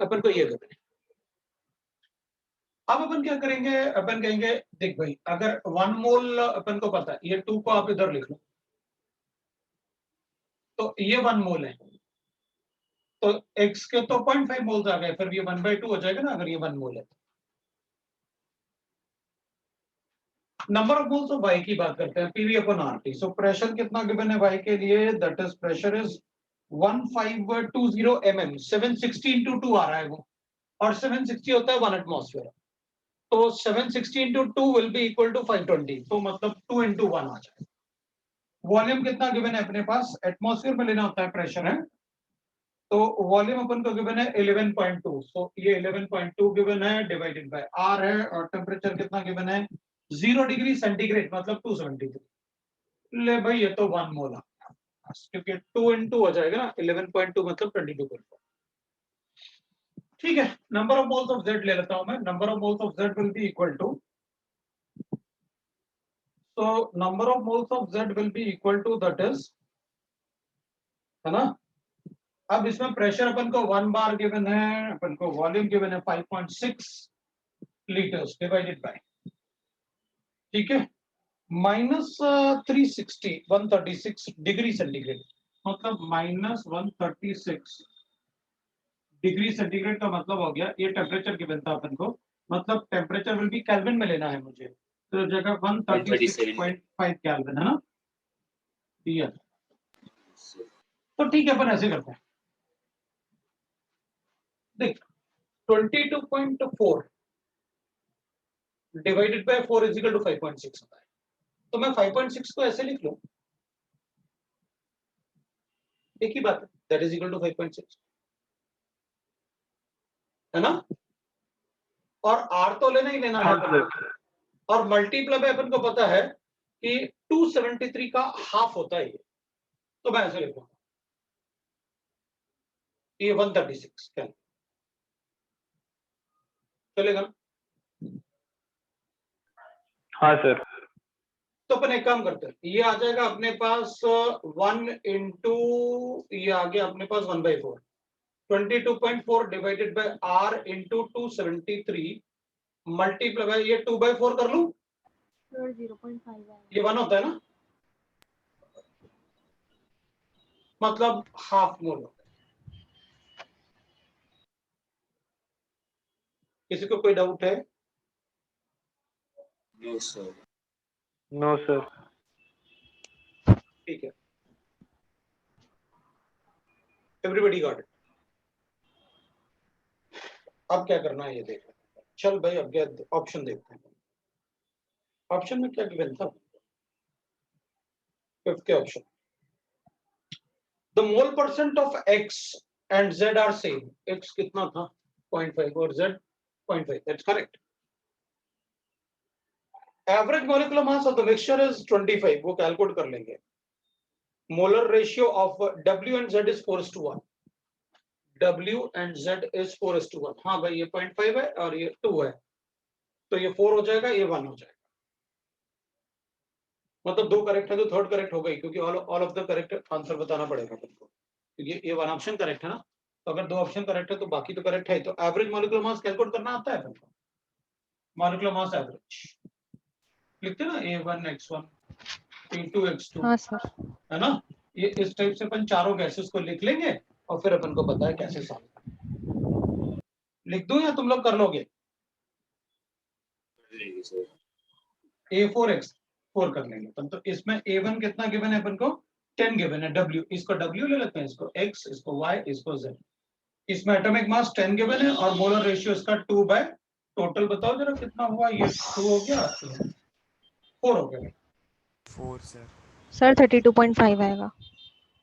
अपन को ये देते हैं। अब अपन क्या करेंगे, अपन कहेंगे देख भाई अगर 1 मोल अपन को पता है, ये 2 को आप इधर लिख लो, तो ये 1 मोल है, तो x के तो 0.5 मोल्स आ गए, फिर ये 1/2 हो जाएगा ना अगर ये 1 मोल है। Number of moles of y की बात करते हैं, PV upon RT. So pressure कितना गिवन है y के लिए, that is pressure is 1520 mm, 760 into 2 आ रहा है वो, और 760 होता है 1 एटमॉस्फेयर, तो 760 into 2 will be equal to 520, तो मतलब 2 into 1 आ जाएगा। वॉल्यूम कितना गिवन है अपने पास, एटमॉस्फेयर में लेना होता है प्रेशर है, तो वॉल्यूम अपन को गिवन है 11.2, सो ये 11.2 गिवन है, डिवाइडेड बाय आर है, और टेम्परेचर कितना गिवन है 0 डिग्री सेंटीग्रेड मतलब 273। ले भाई ये तो 1 मोल आ गया, क्योंकि 2 into हो जाएगा ना, 11.2 मतलब 22.4। ठीक है, number of moles of Z ले लेता हूं मैं, number of moles of Z will be equal to, so number of moles of Z will be equal to, that is, है ना। अब इसमें प्रेशर अपन को 1 बार गिवन है, अपन को वॉल्यूम गिवन है 5.6 लीटर्स डिवाइडेड बाय, ठीक है, -136 डिग्री सेंटीग्रेड, मतलब -136 डिग्री सेंटीग्रेड का मतलब हो गया, ये टेम्परेचर गिवन था अपन को, मतलब टेम्परेचर विल बी केल्विन में लेना है मुझे, तो जगह 136.5 केल्विन है ना, दिया। तो ठीक है, अपन ऐसे करते हैं, देख 22.4 divided by 4 is equal to 5.6 होता है, तो मैं 5.6 को ऐसे लिख लूं, एक ही बात है, दैट इज इक्वल टू 5.6, है ना, और आर तो लेना ही लेना है, और मल्टीप्लाई बाय अपन को पता है कि 273 का हाफ होता है ये, तो मैं ऐसे लिखूंगा ये 136 क्या चलेगा ना। हाँ सर। तो अपन एक काम करते हैं, ये आ जाएगा अपने पास 1 into, ये आ गया अपने पास 1/4, 22.4 divided by r into 273 multiply by ये 2/4 कर लूं, 0.5 है, ये 1 होता है ना, मतलब हाफ मोल होता है। किसी को कोई डाउट है? No sir. No sir. ठीक है, एवरीबॉडी गॉट इट। अब क्या करना है ये देख लेते हैं, चल भाई अब क्या ऑप्शन देखते हैं, ऑप्शन में क्या गिवन था, fifth option, the mole percent of x and z are same, x कितना था 0.5 और z 0.5, that's correct. Average molecular mass of the mixture is 25, वो कैलकुलेट कर लेंगे। Molar ratio of w and z is 4:1, w and z is 4:1, हाँ भाई ये 0.5 है और ये 2 है, तो ये 4 हो जाएगा, ये 1 हो जाएगा, मतलब 2 करेक्ट है तो थर्ड करेक्ट हो गई, क्योंकि all of the correct answer बताना पड़ेगा तुमको, क्योंकि ये 1 ऑप्शन करेक्ट है ना, तो अगर 2 ऑप्शन करेक्ट है तो बाकी तो करेक्ट है, तो एवरेज मॉलिक्यूलर मास कैलकुलेट करना आता है तुमको, मॉलिक्यूलर मास एवरेज लिखते हैं ना, A1x1 A2x2, हाँ सर, है ना, ये इस टाइप से अपन चारों गैसेस को लिख लेंगे और फिर अपन को पता है कैसे सॉल्व करना। लिख दूं या तुम लोग कर लोगे? A4x4 कर लेंगे तब, तो इसमें A1 कितना गिवन है अपन को 10 गिवन है, W इसको W ले लेते हैं, इसको X, इसको Y, इसको Z, इसमें एटॉमिक मास 10 गिवन है और मोलर रेशियो इसका 2 बाय, टोटल बताओ जरा कितना हुआ, ये 2 हो गया, 4 हो गया, 4 सर। सर 32.5 आएगा।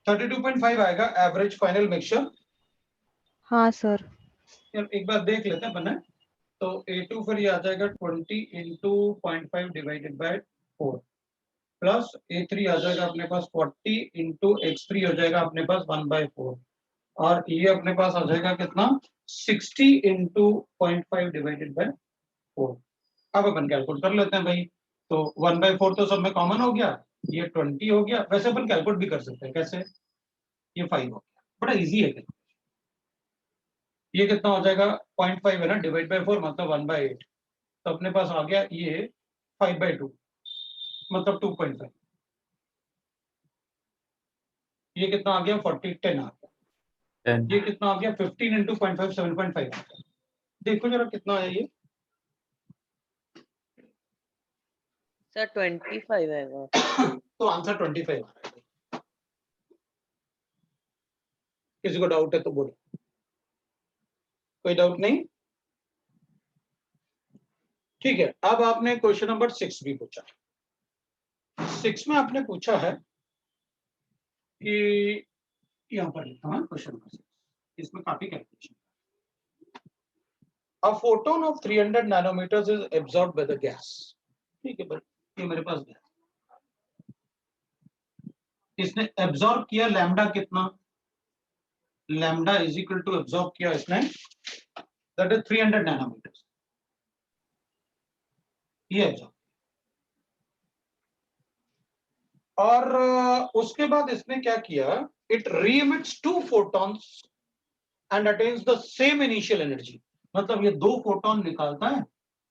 32.5 आएगा एवरेज फाइनल मिक्सचर। हाँ सर, यार एक बार देख लेते हैं अपन, तो A2 फिर ये आ जाएगा 20 into 0.5 divided by 4 plus A3 आ जाएगा अपने पास 40 into x3 हो जाएगा अपने पास 1/4, और ये अपने पास आ जाएगा कितना 60 into 0.5 डिवाइडेड बाय 4। अब अपन कैलकुलेट कर लेते हैं भाई, तो 1/4 तो सब में कॉमन हो गया, ये 20 हो गया, वैसे अपन कैलकुलेट भी कर सकते हैं, कैसे, ये 5 हो गया, बड़ा इजी है। ये कितना हो जाएगा 0.5 है ना, डिवाइड बाय 4 मतलब 1/8, तो अपने पास आ गया ये 5/2 मतलब 2.5। ये कितना आ गया 40 10 आ गया। 10 ये कितना आ गया 15 इंटू 0.5 7.5 आ गया। देखो जरा कितना है ये, सर 25 आएगा। तो आंसर 25 आ रहा है। किसी को डाउट है तो बोलो, कोई डाउट नहीं? ठीक है, अब आपने क्वेश्चन नंबर 6 भी पूछा। 6 में आपने पूछा है कि यहां पर लिखा है क्वेश्चन नंबर 6, इसमें काफी calculation. A photon of 300 nanometers is absorbed by the gas. ठीक है भाई, ये मेरे पास गया, इसने एब्जॉर्ब किया लैम्डा कितना, lambda is equal to absorb किया इसने, दैट इज 300 नैनोमीटर्स, ये एब्जॉर्ब। और उसके बाद इसने क्या किया, it re-emits 2 photons and attains the same initial energy, मतलब ये 2 फोटोन निकालता है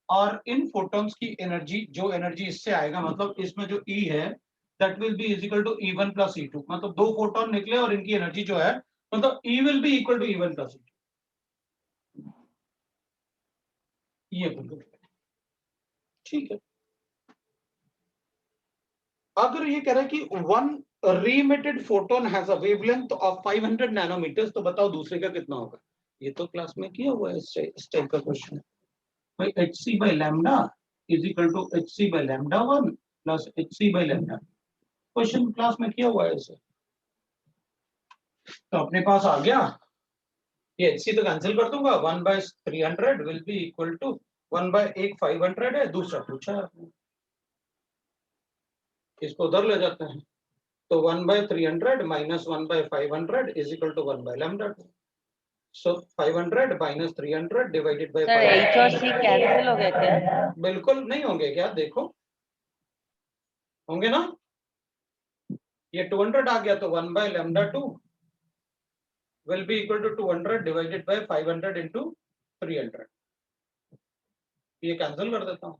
और इन फोटॉन्स की एनर्जी, जो एनर्जी इससे आएगा, मतलब इसमें जो E है that will be is equal to E1 plus E2, मतलब 2 फोटोन निकले और इनकी एनर्जी जो है मतलब E will be equal to E1 plus E2। ये बिल्कुल ठीक है। अगर ये कह रहा है कि one re-emitted photon has a wavelength of 500 nanometers, तो बताओ दूसरे का कितना होगा। ये तो क्लास में किया हुआ है, इस टाइप का क्वेश्चन है भाई। hc by lambda is equal to hc by lambda 1 plus hc by lambda, question class में किया हुआ है इसे। तो अपने पास आ गया, ये hc तो कैंसिल कर दूंगा, 1/300 विल बी इक्वल टू 1/एक 500 है, दूसरा पूछा है आपने, इसको उधर ले जाते हैं, तो 1/300 माइनस 1/500 इज इक्वल टू 1/लैम्डा 2। So 500 minus 300 divided by sir H और C कैंसिल हो गए क्या? बिल्कुल नहीं होंगे क्या, देखो होंगे ना, ये 200 आ गया तो 1/λ2 will be equal to 200 divided by 500 into 300, ये कैंसिल कर देता हूं,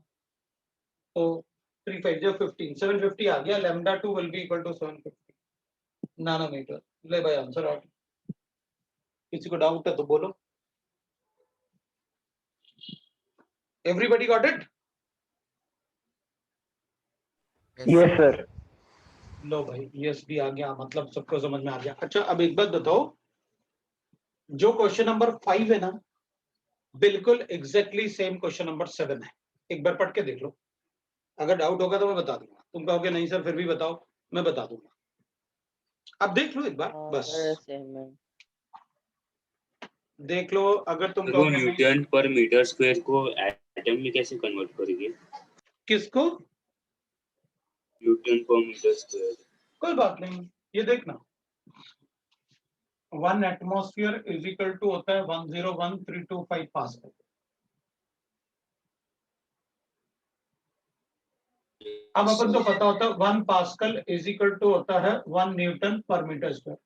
तो 3 5 जो 15 750 आ गया, λ2 will be equal to 750 nanometre. ले भाई आंसर आ गया। किसी को डाउट है तो बोलो। Everybody got it? Yes sir. लो भाई यस भी आ गया, मतलब सबको समझ में आ गया। अच्छा अब एक बात बताओ, जो क्वेश्चन नंबर 5 है ना, बिल्कुल एग्जैक्टली सेम क्वेश्चन नंबर 7 है, एक बार पढ़ के देख लो, अगर डाउट होगा तो मैं बता दूंगा, तुम कहोगे नहीं सर फिर भी बताओ, मैं बता दूंगा। अब देख लो एक बार बस, सेम है। देख लो, अगर तुम सर वो कहोगे नहीं, न्यूटन पर मीटर स्क्वायर को एटम में कैसे कन्वर्ट करेंगे? किसको? न्यूटन पर मीटर स्क्वायर। कोई बात नहीं, ये देखना, 1 एटमॉस्फेयर इज इक्वल टू होता है 101325 पास्कल। अब अपन को पता होता है 1 पास्कल इज इक्वल टू होता है 1 न्यूटन पर मीटर स्क्वायर,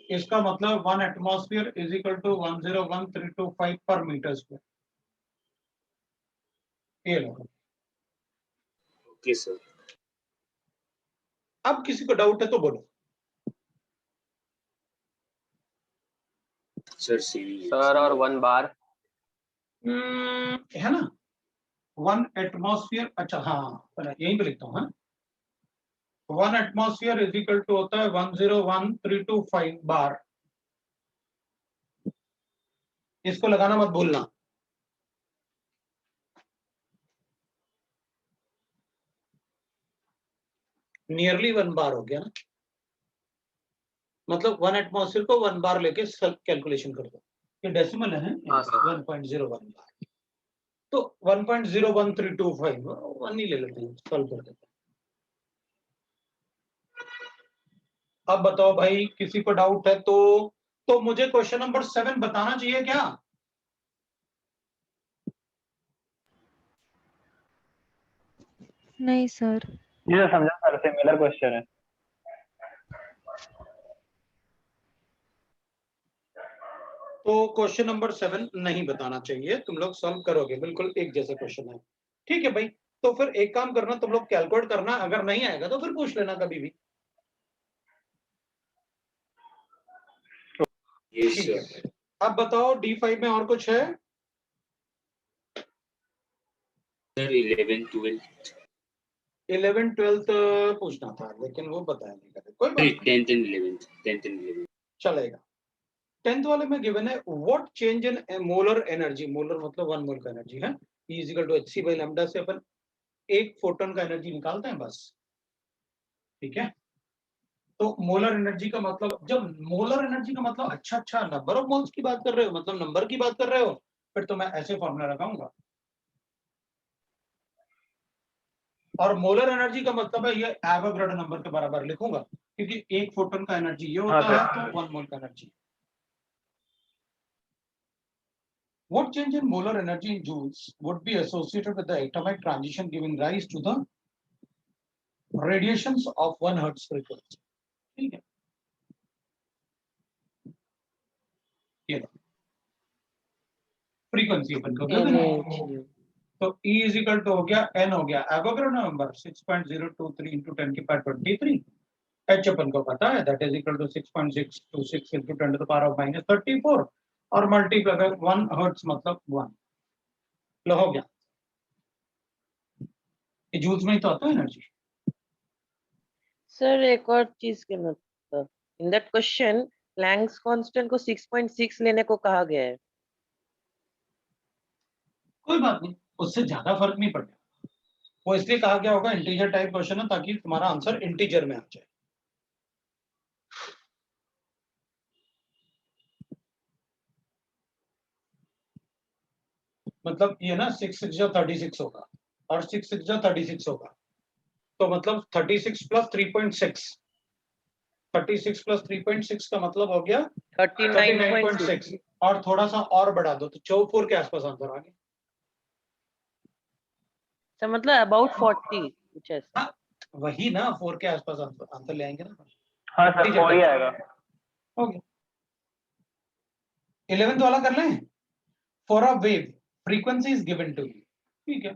इसका मतलब 1 एटमॉस्फेयर इज इक्वल टू 101325 पर मीटर स्क्वायर, ये लो। Okay sir. अब किसी को डाउट है तो बोलो। सर सेम सर और 1 बार है ना, 1 एटमॉस्फेयर, अच्छा हाँ यहीं पे लिखता हूँ, 1 एटमॉस्फेयर इज इक्वल टू होता है 101325 बार, इसको लगाना मत भूलना। नियरली 1 बार हो गया ना, मतलब 1 एटमॉस्फेयर को 1 बार लेके कैलकुलेशन कर दो, ये डेसिमल है हाँ, सर। 1.01 बार, तो 1.01325 1 ही ले लेते हैं, सॉल्व कर देते हैं। अब बताओ भाई, किसी को डाउट है तो मुझे क्वेश्चन नंबर 7 बताना चाहिए क्या? नहीं सर। ये समझा सर, सिमिलर क्वेश्चन है। तो क्वेश्चन नंबर 7 नहीं बताना चाहिए, तुम लोग सॉल्व करोगे, बिल्कुल एक जैसे क्वेश्चन है। ठीक है भाई, तो फिर एक काम करना, तुम लोग कैलकुलेट करना, अगर नहीं आएगा तो फिर पूछ लेना कभी भी। Yes, ठीक sir. है, अब बताओ D5 में और कुछ है? Sir, 11, 12. 11 12 पूछना था, लेकिन वो बताया नहीं करते, कोई बात Sorry, नहीं, 10th and 11th. 10th and 11th. चलेगा। 10th वाले में गिवन है what change in molar energy, molar मतलब 1 मोल का एनर्जी है, E is equal to hc by lambda से अपन एक फोटोन का एनर्जी निकालते हैं बस। ठीक है, तो मोलर एनर्जी का मतलब, जब मोलर एनर्जी का मतलब अच्छा नंबर ऑफ मोल्स की बात कर रहे हो, मतलब नंबर की बात कर रहे हो, फिर तो मैं ऐसे फॉर्मूला लगाऊंगा। और मोलर एनर्जी का मतलब है ये एवोगाड्रो नंबर के बराबर लिखूंगा, क्योंकि एक फोटोन का एनर्जी ये हाँ होता है, सर। तो 1 मोल का energy. What change in molar energy in joules would be associated with the atomic transition giving rise to the radiations of 1 hertz frequency? ठीक है, ये फ्रीक्वेंसी अपन को दे देना, NaHU. तो E इज इक्वल टू हो गया n, हो गया एवोगाड्रो नंबर 6.023 into 10 की पावर 23, h अपन को पता है that is equal to 6.626 into 10 to the power of minus 34, और मल्टीप्लाई 1 हर्ट्ज मतलब 1, लो हो गया। ये जूल्स में ही तो आता है एनर्जी। सर एक और चीज के मतलब in that question Planck's constant को 6.6 लेने को कहा गया है। कोई बात नहीं, उससे ज्यादा फर्क नहीं पड़ेगा, वो इसलिए कहा गया होगा, इंटीजर टाइप क्वेश्चन है, ताकि तुम्हारा आंसर इंटीजर में आ जाए। मतलब ये ना 6 6 36 होगा, और 6 6 36 होगा, तो मतलब 36 प्लस 3.6, 36 प्लस 3.6 का मतलब हो गया 39.6 39.6, और थोड़ा सा और बढ़ा दो तो 4 के आसपास आंसर आ गया। सर मतलब अबाउट 40 कुछ ऐसा। हाँ, वही ना, 4 के आसपास आंसर ले आएंगे ना। हाँ सर, इंटीजर 4 ही टाइप आएगा। हो गया। 11th वाला कर लें। For a wave frequency is given to you, ठीक है,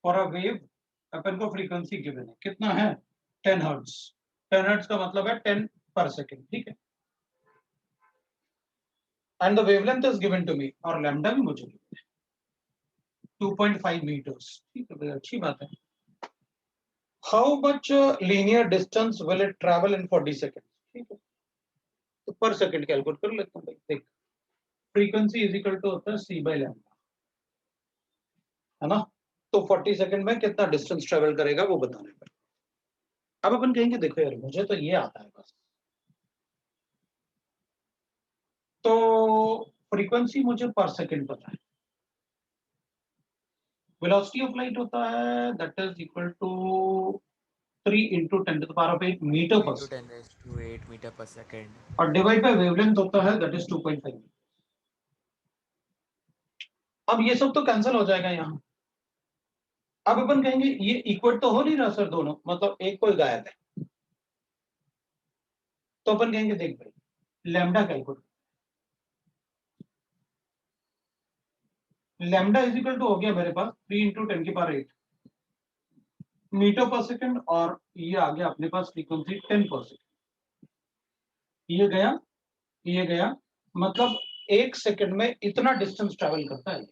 फॉर अ वेव अपन को फ्रीक्वेंसी गिवन है, कितना है 10 हर्ट्ज, 10 हर्ट्ज का मतलब है 10 पर सेकंड, ठीक है, and the wavelength is given to me, और लैम्डा भी मुझे गिवन है 2.5 मीटर्स, ठीक है भाई, अच्छी बात है। How much linear distance will it travel in 40 second, ठीक है, तो पर सेकंड कैलकुलेट कर लेता हूं भाई, देख फ्रीक्वेंसी इज इक्वल टू होता है c बाय लैम्डा, है ना, तो 40 सेकंड में कितना डिस्टेंस ट्रैवल करेगा वो बताना है। अब अपन कहेंगे देखो यार मुझे तो ये आता है बस, तो फ्रीक्वेंसी मुझे पर सेकंड पता है, वेलोसिटी ऑफ लाइट होता है that is equal to 3 into 10 to the power of 8 metre 3 per into second, 10 raised to 8 meter per second. और डिवाइड बाय वेवलेंथ होता है दैट इज 2.5। अब ये सब तो कैंसिल हो जाएगा यहाँ। अब अपन कहेंगे ये इक्वल तो हो नहीं रहा सर दोनों, मतलब एक कोई गायब है, तो अपन कहेंगे देख भाई lambda calculate, lambda is equal to हो गया मेरे पास 3 into 10 की पावर 8 मीटर पर सेकंड, और ये आ गया अपने पास फ्रीक्वेंसी 10%, ये गया, मतलब 1 सेकंड में इतना डिस्टेंस ट्रैवल करता है।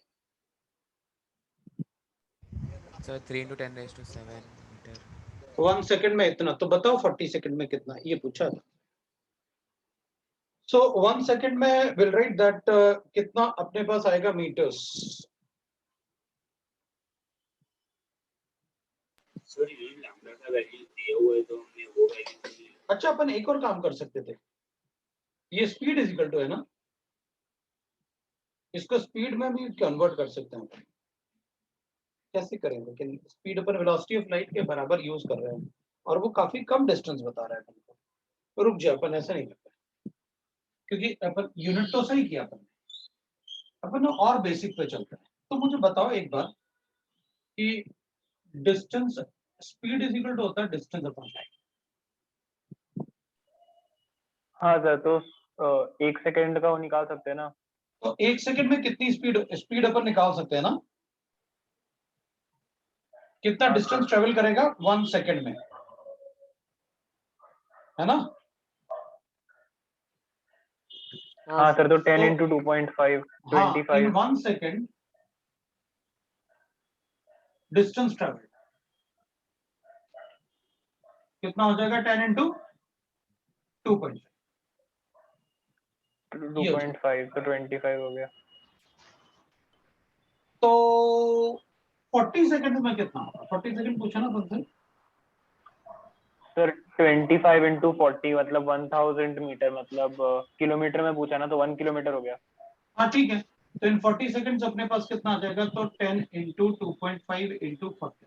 So 3 into 10 raised to 7 meter. 1 second में इतना, तो बताओ 40 सेकंड में कितना, ये पूछा था। सो 1 सेकंड में विल राइट दैट कितना अपने पास आएगा मीटर्स। सर ये लैम्डा का वैल्यू दिया हुआ है तो हमने वो वैल्यू अच्छा अपन एक और काम कर सकते थे, ये स्पीड इज इक्वल टू है ना, इसको स्पीड में भी कन्वर्ट कर सकते हैं। कैसे करेंगे, लेकिन speed upon velocity of light के बराबर यूज कर रहे हैं, और वो काफी कम डिस्टेंस बता रहा है अपन को, तो रुक जाए अपन ऐसा नहीं करते, क्योंकि अपन यूनिट तो सही किया अपन ने और बेसिक पे चलता है। तो मुझे बताओ एक बार कि distance, speed is equal to होता है डिस्टेंस अपॉन टाइम। हाँ सर, तो 1 सेकंड का वो निकाल सकते हैं ना। तो 1 सेकंड में कितनी स्पीड अपन निकाल सकते हैं ना, कितना हाँ, डिस्टेंस सर। ट्रेवल करेगा 1 सेकंड में, है ना। हाँ सर, तो 10 तो- इंटू 2.5 हाँ, इन 25। 1 सेकंड डिस्टेंस ट्रेवल कितना हो जाएगा, 10 इंटू 2.5, 2.5 तो 25 हो गया। तो 40 सेकंड में कितना होगा, 40 सेकंड पूछा ना तुमसे। सर 25 इंटू 40 मतलब 1000 मीटर, मतलब किलोमीटर में पूछा ना, तो 1 किलोमीटर हो गया। हाँ ठीक है, तो इन 40 सेकंड्स अपने पास कितना आ जाएगा, तो 10 into 2.5 into 40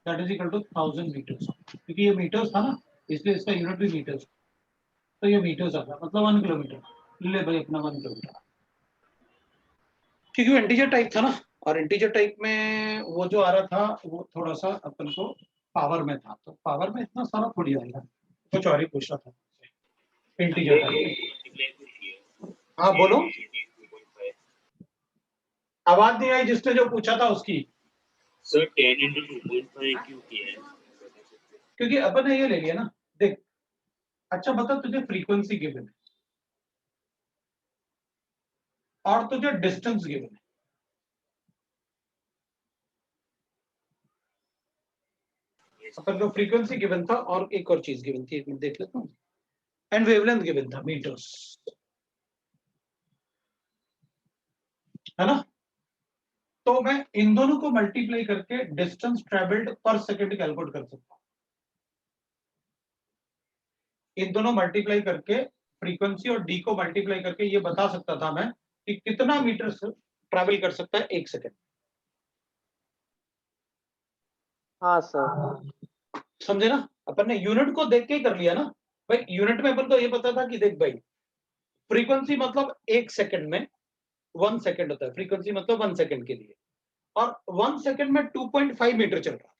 that is equal to 1000 metres, क्योंकि ये मीटर्स था ना इसलिए इसका यूनिट भी मीटर्स, तो ये मीटर्स आ गया, मतलब 1 किलोमीटर। ले भाई अपना 1 किलोमीटर, क्योंकि वो इंटीजर टाइप था ना, और इंटीजर टाइप में वो जो आ रहा था वो थोड़ा सा अपन को पावर में था, तो पावर में इतना सारा थोड़ी आएगा, कुछ और ही पूछ रहा था इंटीजर टाइप। हाँ बोलो, आवाज नहीं आई जिसने जो पूछा था उसकी। सर 10 इंटू 2.5 क्यों किया है? क्योंकि अपन ने ये ले लिया ना, देख। अच्छा बता, तुझे फ्रीक्वेंसी गिवन है और तुझे डिस्टेंस गिवन है, अपन को फ्रीक्वेंसी गिवन था और एक और चीज गिवन थी, एक मिनट देख लेता हूँ, एंड वेवलेंथ गिवन था मीटर्स, है ना। तो मैं इन दोनों को मल्टीप्लाई करके डिस्टेंस ट्रेवल्ड पर सेकंड कैलकुलेट कर सकता हूं, इन दोनों मल्टीप्लाई करके फ्रीक्वेंसी और डी को मल्टीप्लाई करके ये बता सकता था मैं कि कितना मीटर ट्रैवल कर सकता है 1 सेकंड। हाँ सर। समझे ना, अपन ने यूनिट को देख के ही कर लिया ना भाई, यूनिट में अपन को ये पता था कि देख भाई फ्रीक्वेंसी मतलब 1 सेकंड में 1 सेकंड होता है, फ्रीक्वेंसी मतलब 1 सेकंड के लिए, और 1 सेकंड में 2.5 मीटर चल रहा था,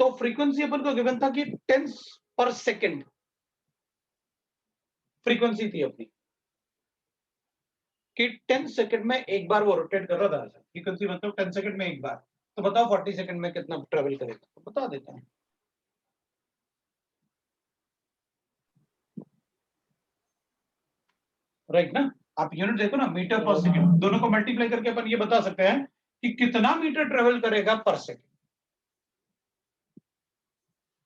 तो फ्रीक्वेंसी अपन को गिवन था कि 10 पर सेकंड फ्रीक्वेंसी थी अपनी, कि 10 सेकंड में एक बार वो रोटेट कर रहा था, फ्रीक्वेंसी मतलब 10 सेकंड में एक बार, तो बताओ 40 सेकंड में कितना ट्रेवल करेगा, तो बता देता हूं। राइट ना, आप यूनिट देखो ना, मीटर पर सेकंड, दोनों को मल्टीप्लाई करके अपन ये बता सकते हैं कि कितना मीटर ट्रेवल करेगा पर सेकंड,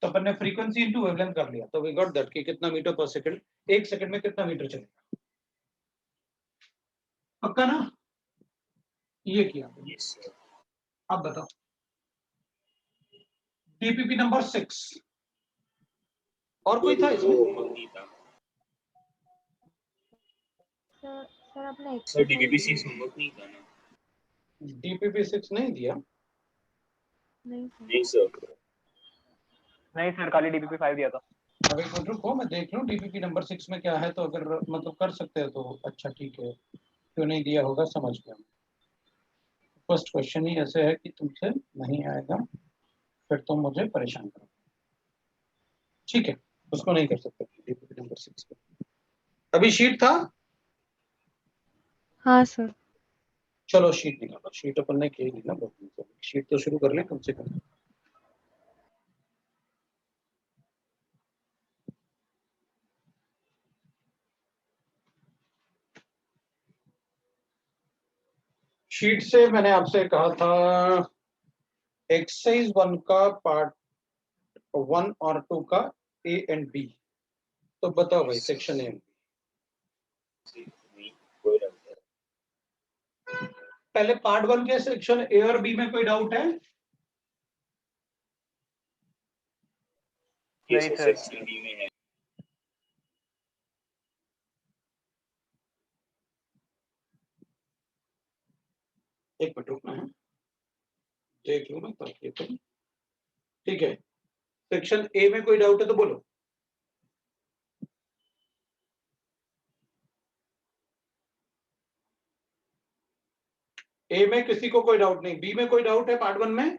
तो अपन ने फ्रीक्वेंसी इनटू वेवलेंथ कर लिया, तो वी गॉट दैट कि कितना मीटर पर सेकंड, 1 सेकंड में कितना मीटर चलेगा। पक्का ना, ये किया। Yes sir. अब बताओ डीपीपी नंबर 6, और कोई था इसमें। नहीं था सर सर आपने सर, एक्सरसाइज डीबीबी 6 होमवर्क नहीं था ना? डीपीपी 6 नहीं दिया, नहीं सर। नहीं सर। नहीं सर, खाली DPP 5 दिया था। अब एक मिनट रुको, मैं देख लूं डीपीपी नंबर 6 में क्या है, तो अगर मतलब कर सकते हैं तो अच्छा ठीक है, क्यों नहीं दिया होगा समझ गया। फर्स्ट क्वेश्चन ही ऐसे है कि तुमसे नहीं आएगा फिर तुम मुझे परेशान करो, ठीक है, उसको नहीं कर सकते डीपीपी नंबर 6 पे। अभी शीट था, हाँ सर। चलो शीट निकालो, शीट अपन ने की नहीं ना, शीट तो शुरू कर ले कम से कम। शीट से मैंने आपसे कहा था एक्सरसाइज 1 का पार्ट 1 और 2 का ए एंड बी, तो बताओ भाई सेक्शन ए। नहीं, कोई डाउट है? पहले पार्ट 1 के सेक्शन ए और बी में कोई डाउट है? ये नहीं सर। सेक्शन डी में है। एक मिनट रुकना है, देख लूं मैं ताकि तुम, ठीक है। सेक्शन ए में कोई डाउट है तो बोलो। ए में किसी को कोई डाउट नहीं, बी में कोई डाउट है पार्ट 1 में,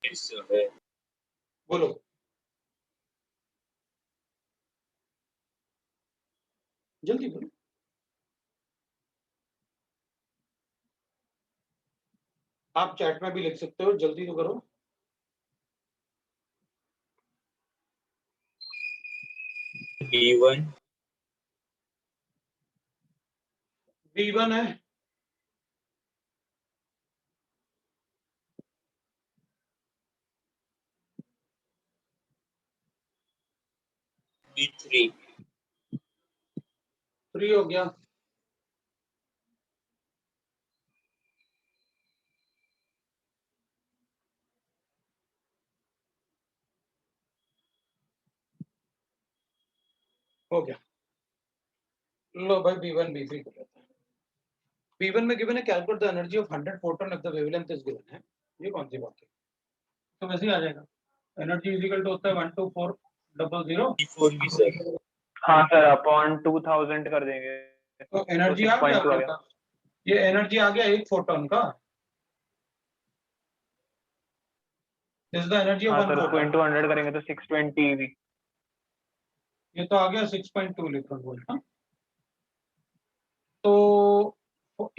यस सर है। बोलो। जल्दी करो। आप चैट में भी लिख सकते हो, जल्दी तो करो। B1 B1 है, B3 3 हो गया, हो गया। लो भाई B1 B3 कर लेते हैं। B1 में गिवन है calculate the energy of 100 photon if the wavelength is given है। ये कौन सी बात है? तो वैसे ही आ जाएगा, एनर्जी इज इक्वल टू होता है 12400। B4 भी सर। हाँ सर, अपॉन 2000 कर देंगे तो एनर्जी आ गया 6.2 आ आपके गया। पास। ये एनर्जी आ गया एक फोटोन का, this is the energy of हाँ वन सर, उसको फोटोन। इंटू 100 करेंगे तो 620 EV। ये तो आ गया 6.2 इलेक्ट्रॉन वोल्ट। हाँ, तो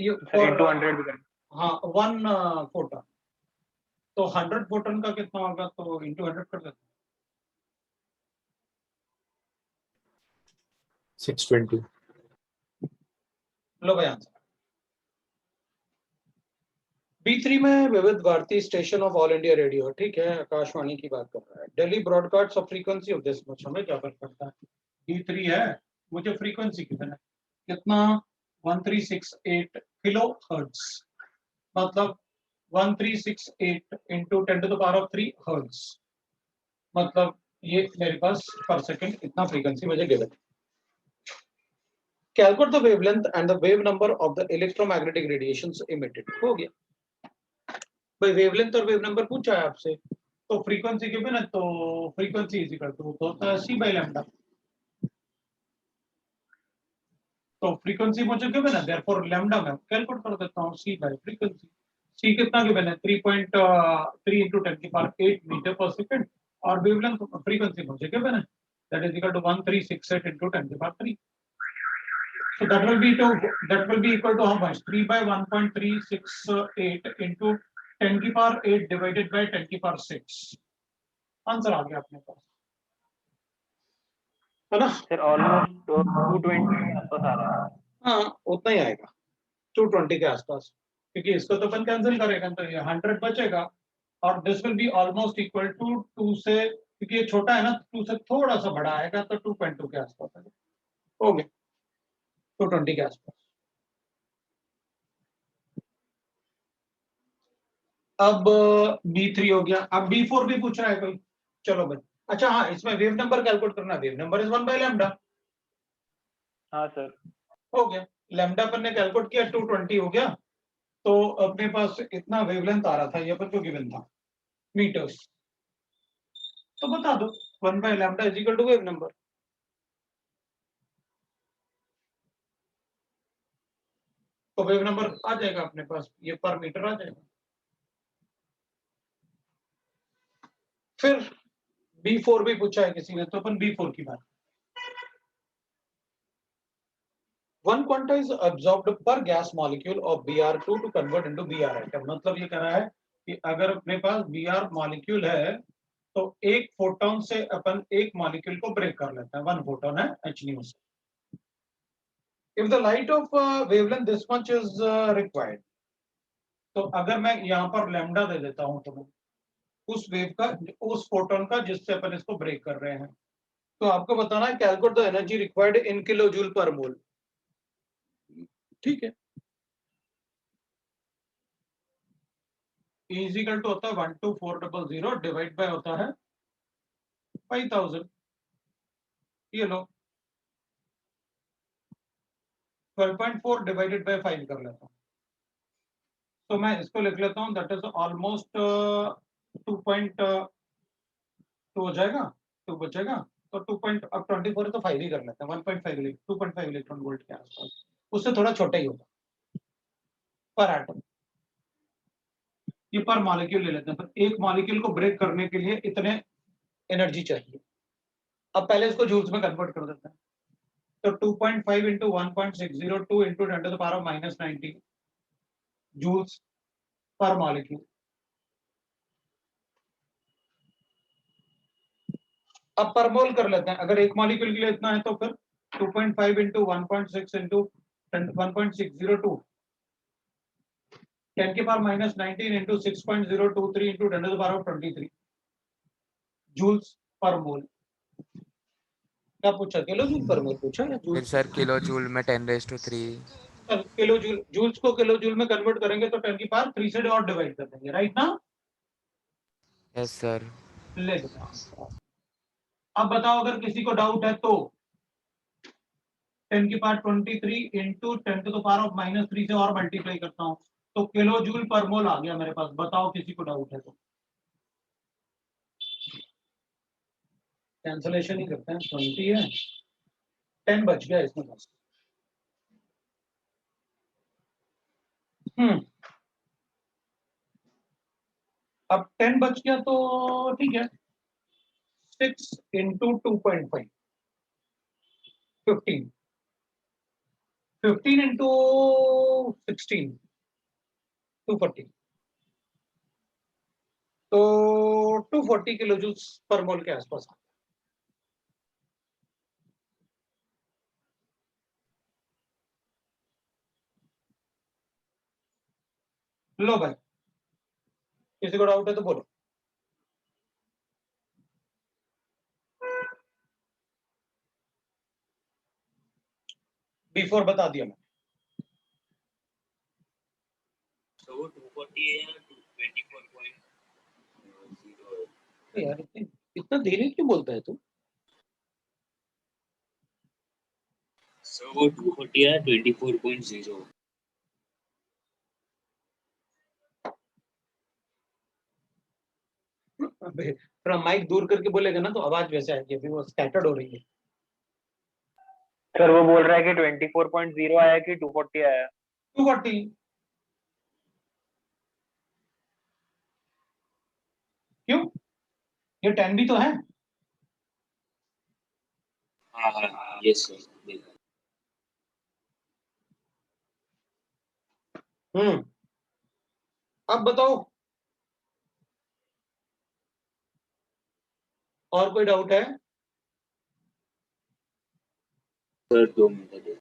ये सर इंटू 100 भी करेंगे। हाँ 1 फोटोन, तो 100 फोटोन का कितना होगा, तो इंटू 100 कर देते 620 हैं। लो भाई आंसर। B3 में Vividh Bharati station of all India radio, ठीक है, आकाशवाणी की बात कर रहा है। Delhi broadcast of frequency of this much, हमें क्या फर्क पड़ता है। B3 है, मुझे फ्रीक्वेंसी कितना है, कितना 1368 किलो हर्ट्ज, मतलब 1368 इंटू 10⁻³ हर्ट्ज, मतलब ये मेरे पास पर सेकंड इतना फ्रीक्वेंसी मुझे given. Calculate the wavelength and the wave number of the electromagnetic radiations emitted. हो गया भाई, वेवलेंथ और वेव नंबर पूछा है आपसे, तो फ्रीक्वेंसी गिवन है, तो फ्रीक्वेंसी इज इक्वल टू होता है c/λ। तो फ्रीक्वेंसी मुझे गिवन है, देयरफॉर लैम्डा मैं कैलकुलेट कर देता हूं c/फ्रीक्वेंसी। c कितना गिवन है, 3.3 into 10⁸ मीटर पर सेकंड, और वेवलेंथ फ्रीक्वेंसी मुझे गिवन है, that is equal to 1368 into 10⁻³। So that will be equal to how much? 3/1.368 into 10⁸8 divided by 10⁶। Answer आ गया अपने पास, है ना? सर ऑलमोस्ट 220 के आसपास आ रहा है। हाँ उतना ही आएगा, 220 के आसपास, क्योंकि इसको तो अपन कैंसिल करेगा तो ये 100 बचेगा, और this will be almost equal to 2 से, क्योंकि ये छोटा है ना, 2 से थोड़ा सा बड़ा आएगा, तो 2.2 के आसपास आएगा। हो गया 220 के आसपास। अब B3 हो गया, अब B4 भी पूछ रहा है कोई, चलो भाई। अच्छा हाँ, इसमें वेव नंबर कैलकुलेट करना, वेव नंबर इज 1/λ। हाँ सर। हो गया, लैम्डा पर ने कैलकुलेट किया, 220 हो गया, तो अपने पास इतना वेवलेंथ आ रहा था, ये पर जो गिवन था मीटर्स, तो बता दो 1/λ is equal to wave number. तो वेव नंबर आ जाएगा अपने पास, ये पर मीटर आ जाएगा। फिर B4 भी पूछा है किसी ने, तो अपन B4 की बात। One quanta is absorbed per gas molecule of Br2 to convert into Br atom। मतलब ये कह रहा है कि अगर अपने पास Br मॉलिक्यूल है, तो एक फोटोन से अपन एक मॉलिक्यूल को ब्रेक कर लेते हैं, 1 फोटोन है H से। If the light of wavelength this much is required, तो अगर मैं यहाँ पर लैम्डा दे देता हूँ तो उस वेव का, उस फोटोन का जिससे अपन इसको ब्रेक कर रहे हैं, तो आपको बताना है calculate the energy required in kilo joule per mole. ठीक है, इजिकल टू होता है 12400 डिवाइड बाय होता है 5000। ये लो 12.4 डिवाइडेड बाय 5 कर लेता हूँ, तो मैं इसको लिख लेता हूँ, दैट इज ऑलमोस्ट 2.2 हो जाएगा, 2 बचेगा, तो 2. अब 24 है तो 5 ही कर लेते हैं, 1.5 2.5 इलेक्ट्रॉन वोल्ट के आसपास, उससे थोड़ा छोटा ही होगा पर एटम। ये पर मॉलिक्यूल ले लेते हैं, तो एक मॉलिक्यूल को ब्रेक करने के लिए इतने एनर्जी चाहिए। अब पहले इसको जूल्स में कन्वर्ट कर देते हैं, तो 2.5 into 1.602 into 10 to the power of minus 90 joules per molecule. अब पर मोल कर लेते हैं, अगर एक मॉलिक्यूल के लिए इतना है तो फिर 2.5 into 1.6 into 1.602 10 के power minus 19 into 6.023 into 10 to the power of 23 joules per mole. क्या पूछा, किलो जूल पर मोल पूछा या फिर जूल? सर किलो जूल में 10⁻³ किलो जूल, जूल्स को किलो जूल में कन्वर्ट करेंगे तो 10 की पावर 3 से और डिवाइड कर देंगे, राइट ना? Yes sir. ले लो। अब बताओ अगर किसी को डाउट है तो 10 की power 23 into 10 to the power of minus 3 से और मल्टीप्लाई करता हूं तो किलो जूल पर मोल आ गया मेरे पास। बताओ किसी को डाउट है तो। कैंसलेशन ही करते हैं, 20 है, 10 बच गया इसमें बस। अब 10 बच गया तो ठीक है, 6 into 2.5 15 15 into 16 240 तो 240 किलो जूल्स पर मोल के आसपास। लो भाई, किसी को डाउट है तो बोलो। बिफोर बता दिया मैं। So वो 240 है या 24.0? यार इतना धीरे क्यों बोलता है तू? So वो 240 है 24.0? थोड़ा माइक दूर करके बोलेगा ना तो आवाज वैसे आएगी, अभी वो स्कैटर्ड हो रही है। सर वो बोल रहा है कि 24.0 आया कि 240 आया। 240। क्यों, ये 10 भी तो है। हाँ हाँ यस सर देखा। अब बताओ और कोई डाउट है? सर 2 मिनट दे।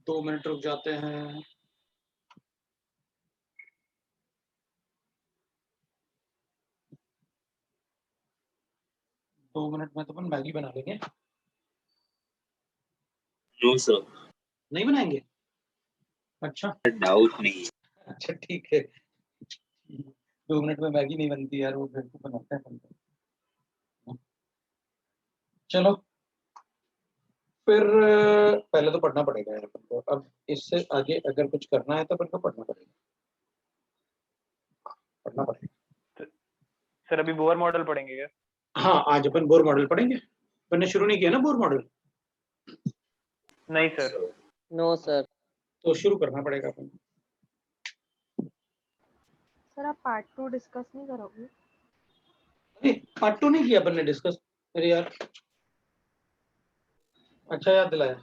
2 मिनट रुक जाते हैं। दो मिनट में तो अपन मैगी बना लेंगे। नो सर नहीं बनाएंगे? अच्छा डाउट नहीं है। अच्छा ठीक है। 2 मिनट में मैगी नहीं बनती यार, वो फिर तो बनाते हैं। चलो फिर पहले तो पढ़ना पड़ेगा यार अपन को। अब इससे आगे अगर कुछ करना है तो अपन को पढ़ना पड़ेगा, पढ़ना पड़ेगा। सर अभी बोर मॉडल पढ़ेंगे क्या? हाँ आज अपन बोर मॉडल पढ़ेंगे। अपन ने शुरू नहीं किया ना बोर मॉडल? नहीं सर। No sir. तो शुरू करना पड़ेगा अपन। सर आप पार्ट 2 डिस्कस नहीं करोगे? अरे पार्ट 2 नहीं किया अपन ने डिस्कस। अरे यार अच्छा याद दिलाया।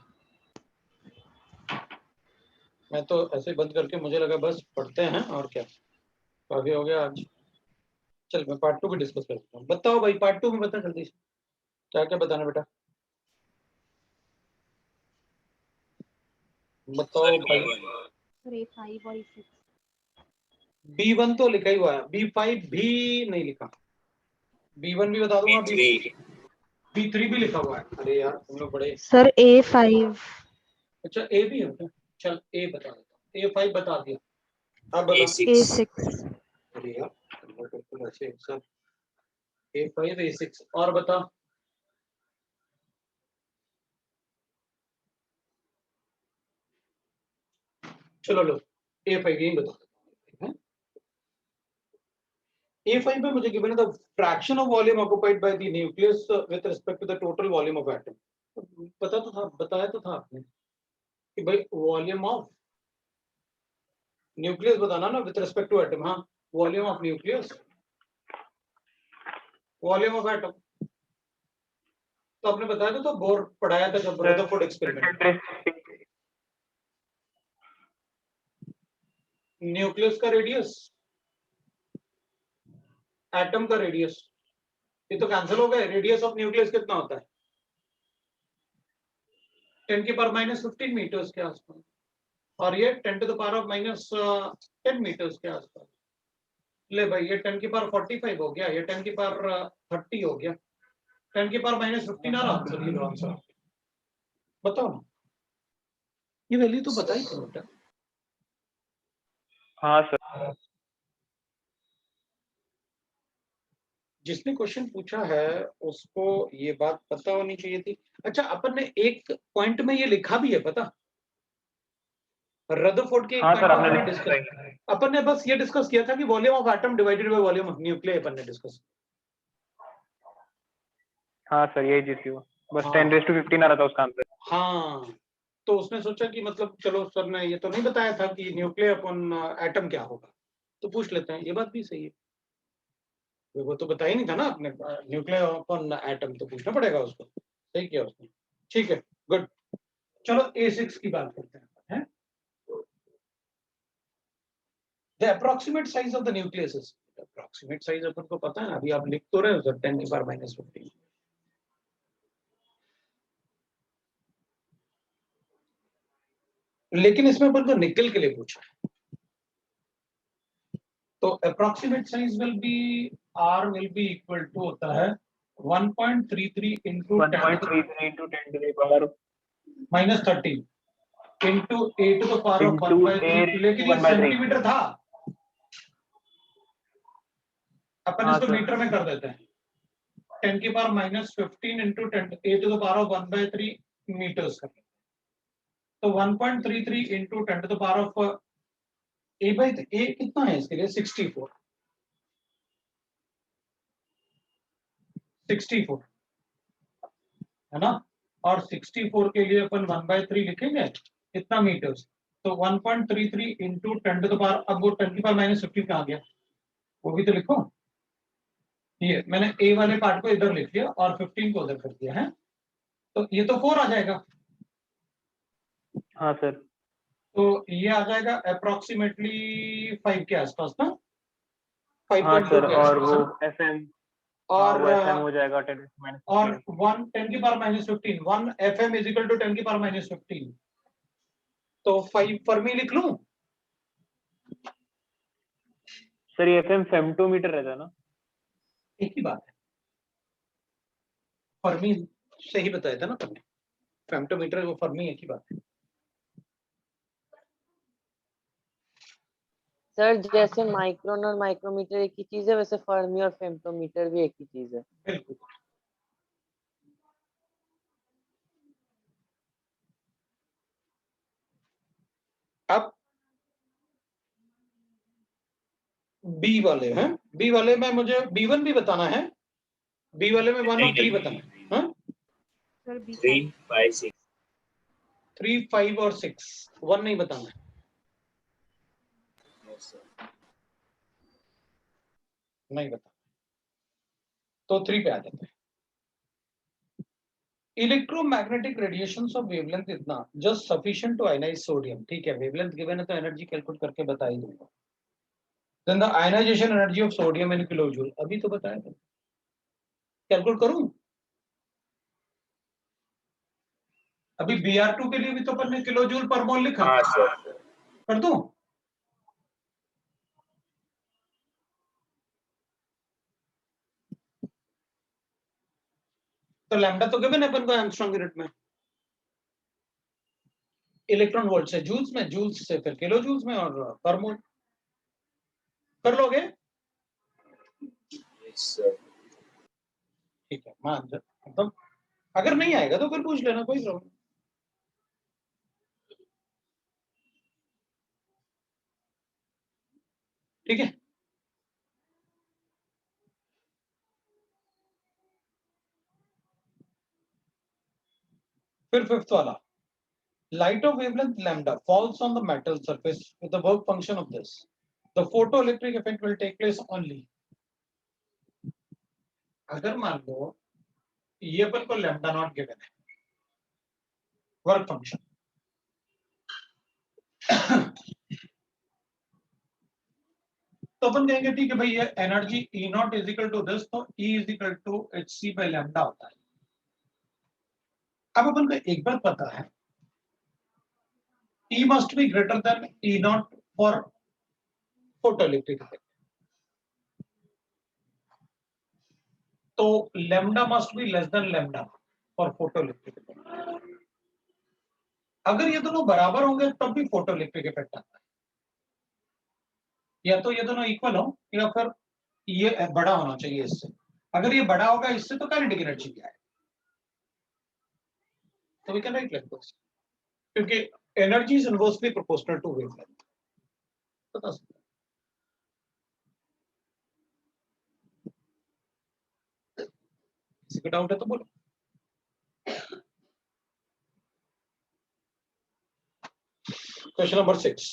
मैं तो ऐसे बंद करके मुझे लगा बस पढ़ते हैं और क्या, काफी हो गया आज। चल मैं पार्ट 2 भी डिस्कस करता हूँ। बताओ भाई पार्ट 2 में बता जल्दी से क्या क्या बताना बेटा, बताओ भाई। सर A5 और A6। B1 तो लिखा ही हुआ है, B5 भी नहीं लिखा। B1 भी बता दूंगा, B3 B3 भी लिखा हुआ है। अरे यार तुम लोग बड़े। Sir A5। अच्छा ए भी है क्या? चल ए बता देता हूँ, A5 बता दिया। अब बता। A6 A6। अरे यार बिल्कुल ऐसे सर, A5 A6 और बता। चलो लो A5 यही बता देता हूँ। A5 में मुझे गिवन है the fraction of volume occupied by the nucleus with respect to the total volume of atom. पता तो था, बताया तो था आपने कि भाई वॉल्यूम ऑफ न्यूक्लियस बताना ना विद रिस्पेक्ट टू एटम। हाँ volume of nucleus, volume of atom. तो आपने बताया था, तो बोर पढ़ाया था जब रदरफोर्ड एक्सपेरिमेंट। न्यूक्लियस का रेडियस, एटम का रेडियस, ये तो कैंसिल हो गए। रेडियस ऑफ न्यूक्लियस कितना होता है? 10 की पावर -15 मीटर्स के आसपास, और ये 10 to the power of -10 metres के आसपास। ले भाई, ये 10 की पावर 45 हो गया, ये 10 की पावर 30 हो गया, 10 की पावर -15 आ रहा आंसर। ये आंसर बताओ ना, ये वैल्यू तो बताई थी बेटा। हाँ सर। जिसने क्वेश्चन पूछा है उसको ये बात पता होनी चाहिए थी। अच्छा, अपन ने एक पॉइंट में ये लिखा भी है, पता, रदरफोर्ड के एक हाँ पॉइंट सर, में आपने हमने डिस्कस, अपन ने बस ये डिस्कस किया था कि volume of atom divided by volume of nucleus, अपन ने डिस्कस। हाँ सर, यही चीज थी वो, बस हाँ। 10⁻15 आ रहा था उसका आंसर। हाँ, तो उसने सोचा कि मतलब चलो सर ने ये तो नहीं बताया था कि न्यूक्लियर अपन एटम क्या होगा, तो पूछ लेते हैं। ये बात भी सही है, वो तो बता ही नहीं था ना आपने, न्यूक्लियर अपन एटम, तो पूछना पड़ेगा उसको। सही किया उसने, ठीक है, गुड। चलो A6 की बात करते हैं। The approximate size of the nucleus is, approximate size अपन को पता है, अभी आप लिख तो रहे हो सर, 10 की पावर -15। लेकिन इसमें अपन को निकल के लिए पूछा है, तो approximate size will be, R will be equal to होता है 1.33 into 1.33 into 10 to the power -13 into a to the power of into 1/3, लेकिन ये 1/3। सेंटीमीटर था, अपन हाँ इसको सर। मीटर में कर देते हैं। 10 की power -15 into 10 a to the power of 1/3 metres कर, तो 1.33 into 10 to the power of a by a कितना है इसके लिए? 64 है ना, और 64 के लिए अपन 1/3 लिखेंगे, इतना मीटर्स, तो 1.33 into 10 to the power, अब वो 10 की पावर -15 कहाँ गया, वो भी तो लिखो। ये मैंने a वाले पार्ट को इधर लिख लिया और 15 को उधर कर दिया है, तो ये तो 4 आ जाएगा। हाँ सर। तो ये आ जाएगा अप्रोक्सीमेटली 5 के आसपास ना, हाँ 5.2 सर, के और आसपास वो ना? FM, और वो FM हो जाएगा 10 और -15। 10 की power -15, 1 FM is equal to 10 की पावर -15, तो 5 फर्मी लिख लूं? सर ये FM फेम्टोमीटर रहता है ना? एक ही बात है, फर्मी से ही बताया था ना तुमने, फेम्टोमीटर वो फर्मी एक ही बात है। सर जैसे माइक्रोन और माइक्रोमीटर एक ही चीज है, वैसे फर्मी और फेम्टोमीटर भी एक ही चीज है। बिल्कुल। अब बी वाले हैं, बी वाले में मुझे B1 भी बताना है, बी वाले में 1 और 3 बताना है। हाँ, सर बी 3, 5, 6। 3, 5 और 6, 1 नहीं बताना है, नहीं बता, तो 3 पे आ जाते हैं। इलेक्ट्रोमैग्नेटिक रेडिएशंस ऑफ वेवलेंथ इतना, just sufficient to ionise sodium. ठीक है, वेवलेंथ गिवन है तो एनर्जी कैलकुलेट करके बता ही दूंगा। Then the ionisation energy of sodium in kilojoule, अभी तो बताया था, कैलकुलेट करूं? अभी Br2 के लिए भी तो अपन ने किलोजूल पर मोल लिखा, हाँ सर। कर दूं? तो लैम्डा तो गिवन है अपन को एंगस्ट्रॉम यूनिट में, इलेक्ट्रॉन वोल्ट से जूल्स में, जूल्स से फिर किलो जूल्स में, और पर मोल कर लोगे? Yes sir. ठीक है, मान जा, मतलब अगर नहीं आएगा तो फिर पूछ लेना, कोई प्रॉब्लम। ठीक है, फिर फिफ्थ वाला, light of wavelength lambda falls on the metal surface with the work function of this, the photoelectric effect will take place only, अगर मान लो ये अपन को लैम्डा नॉट गिवन है वर्क फंक्शन। तो अपन कहेंगे ठीक है भाई ये energy E not is equal to this, तो E is equal to H C by lambda होता है। अब अपन को एक बात पता है, E must be greater than E not for photoelectric effect, तो lambda must be less than lambda for photoelectric effect. अगर ये दोनों बराबर होंगे तब भी फोटोइलेक्ट्रिक इफेक्ट आता है, या तो ये दोनों इक्वल हो या फिर ये बड़ा होना चाहिए इससे। अगर ये बड़ा होगा इससे तो काइनेटिक एनर्जी क्या है, तो we can write like this, क्योंकि energy is inversely proportional to wavelength. बता सकते हैं, किसी का डाउट है तो बोलो। Question number 6.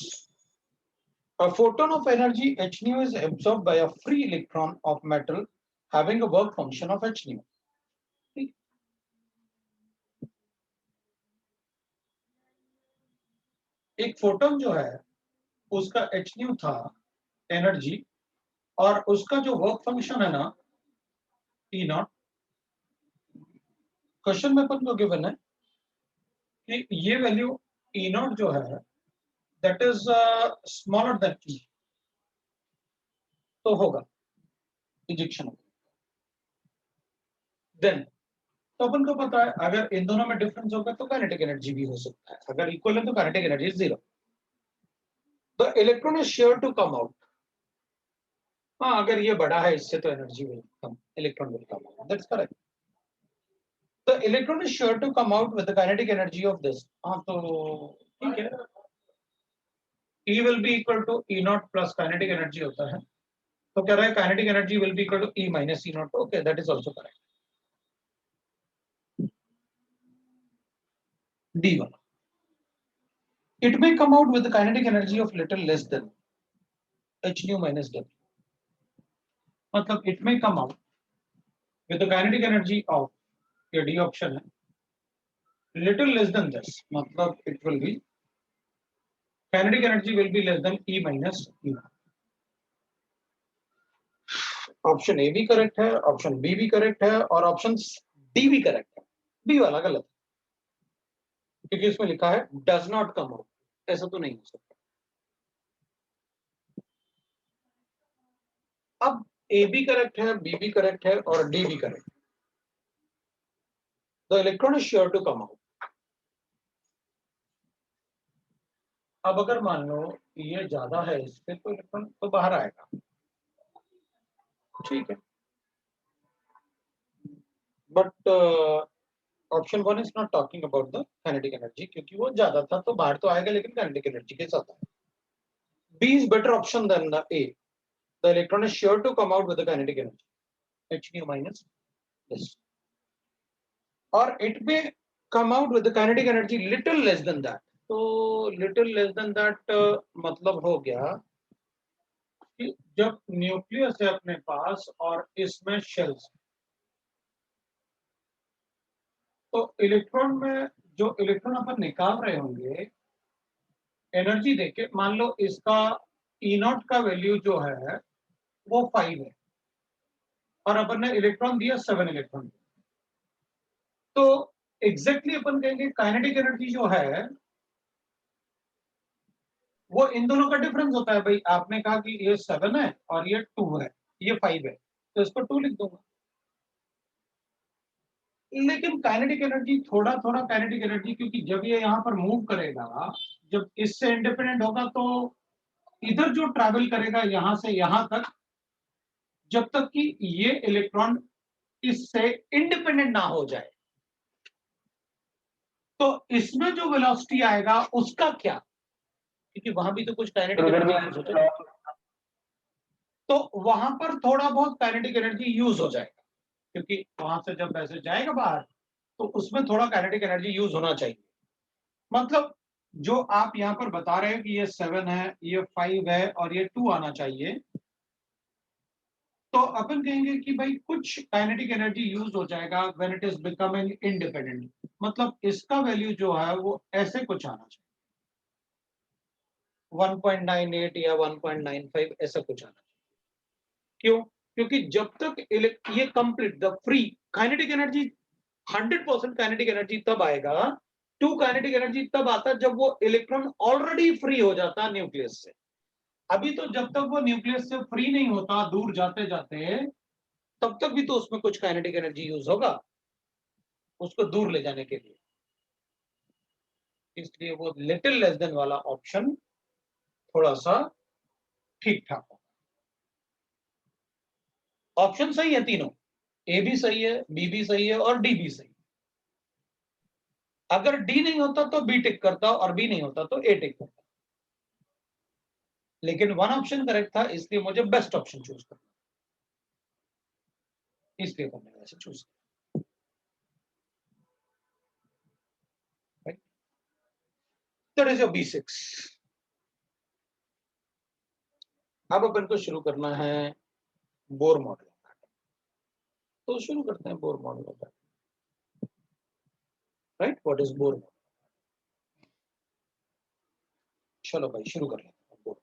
A photon of energy h nu is absorbed by a free electron of metal having a work function of h nu. एक फोटोन जो है उसका h nu था एनर्जी, और उसका जो वर्क फंक्शन है ना E नॉट, क्वेश्चन में अपन को गिवन है कि ये वैल्यू E नॉट जो है that is smaller than E, तो होगा इंजेक्शन। देन तो अपन को पता है अगर इन दोनों में डिफरेंस होगा तो काइनेटिक एनर्जी भी हो सकता है, अगर इक्वल है तो kinetic energy is 0। The electron is sure to come out. हाँ, अगर ये बड़ा है इससे तो energy will come, electron will come out, that's correct. The electron is sure to come out with the kinetic energy of this. हाँ तो ठीक है, E will be equal to E nought plus kinetic energy होता है, तो कह रहा है kinetic energy will be equal to E minus E not. Okay, that is also correct. D वाला, it may come out with the kinetic energy of little less than h nu minus w, मतलब it may come out with the kinetic energy of, ये D option है, little less than this, मतलब it will be kinetic energy will be less than E minus E। Option A भी correct है, option B भी correct है, और option D भी correct है। बी वाला गलत है क्योंकि इसमें लिखा है डज नॉट कम आउट, ऐसा तो नहीं हो सकता। अब ए भी करेक्ट है, बी भी करेक्ट है और डी भी correct. The electron is sure to come out. अब अगर मान लो ये ज्यादा है इससे तो इलेक्ट्रॉन तो बाहर आएगा, ठीक है, but option 1 is not talking about the kinetic energy, क्योंकि वो ज्यादा था तो बाहर तो आएगा लेकिन काइनेटिक एनर्जी के साथ आएगा। B is better option than the A. The electron is sure to come out with the kinetic energy h nu minus this, और इट में come out with the kinetic energy little less than that. तो little less than that मतलब हो गया कि जब nucleus है अपने पास और इसमें शेल्स, तो इलेक्ट्रॉन में जो इलेक्ट्रॉन अपन निकाल रहे होंगे एनर्जी देके, मान लो इसका E नॉट का वैल्यू जो है वो 5 है और अपन ने इलेक्ट्रॉन दिया 7 इलेक्ट्रॉन, तो एग्जैक्टली अपन कहेंगे काइनेटिक एनर्जी जो है वो इन दोनों का डिफरेंस होता है। भाई आपने कहा कि ये 7 है और ये 2 है, ये 5 है, तो इसको 2 लिख दूंगा। लेकिन काइनेटिक एनर्जी थोड़ा थोड़ा काइनेटिक एनर्जी, क्योंकि जब ये यहाँ पर मूव करेगा, जब इससे इंडिपेंडेंट होगा तो इधर जो ट्रैवल करेगा यहां से यहां तक, जब तक कि ये इलेक्ट्रॉन इससे इंडिपेंडेंट ना हो जाए, तो इसमें जो वेलोसिटी आएगा उसका क्या, क्योंकि वहां भी तो कुछ काइनेटिक एनर्जी यूज होता है, तो वहां पर थोड़ा बहुत काइनेटिक एनर्जी यूज हो जाएगा, क्योंकि वहां से जब ऐसे जाएगा बाहर तो उसमें थोड़ा काइनेटिक एनर्जी यूज होना चाहिए। मतलब जो आप यहां पर बता रहे हो कि ये 7 है, ये 5 है और ये 2 आना चाहिए, तो अपन कहेंगे कि भाई कुछ काइनेटिक एनर्जी यूज हो जाएगा when it is becoming independent, मतलब इसका वैल्यू जो है वो ऐसे कुछ आना चाहिए 1.98 या 1.95 ऐसा कुछ आना चाहिए। क्यों? क्योंकि जब तक ये complete the free kinetic energy 100% kinetic energy तब आएगा, टू काइनेटिक एनर्जी तब आता जब वो इलेक्ट्रॉन ऑलरेडी फ्री हो जाता न्यूक्लियस से। अभी तो जब तक वो न्यूक्लियस से फ्री नहीं होता दूर जाते जाते, तब तक भी तो उसमें कुछ काइनेटिक एनर्जी यूज होगा उसको दूर ले जाने के लिए। इसलिए वो लिटिल लेस देन वाला ऑप्शन थोड़ा सा ठीक ठाक होगा। ऑप्शन सही है तीनों, ए भी सही है, बी भी सही है और डी भी सही है। अगर डी नहीं होता तो बी टिक करता और बी नहीं होता तो ए टिक करता, लेकिन वन ऑप्शन करेक्ट था इसलिए मुझे बेस्ट ऑप्शन चूज करना, इसलिए मैंने वैसे चूज किया। That is your B6। अब अपन को शुरू करना है बोर मॉडल, तो शुरू करते हैं बोर मॉडल का। Right, what is Bohr model? चलो भाई शुरू कर लेते हैं bore.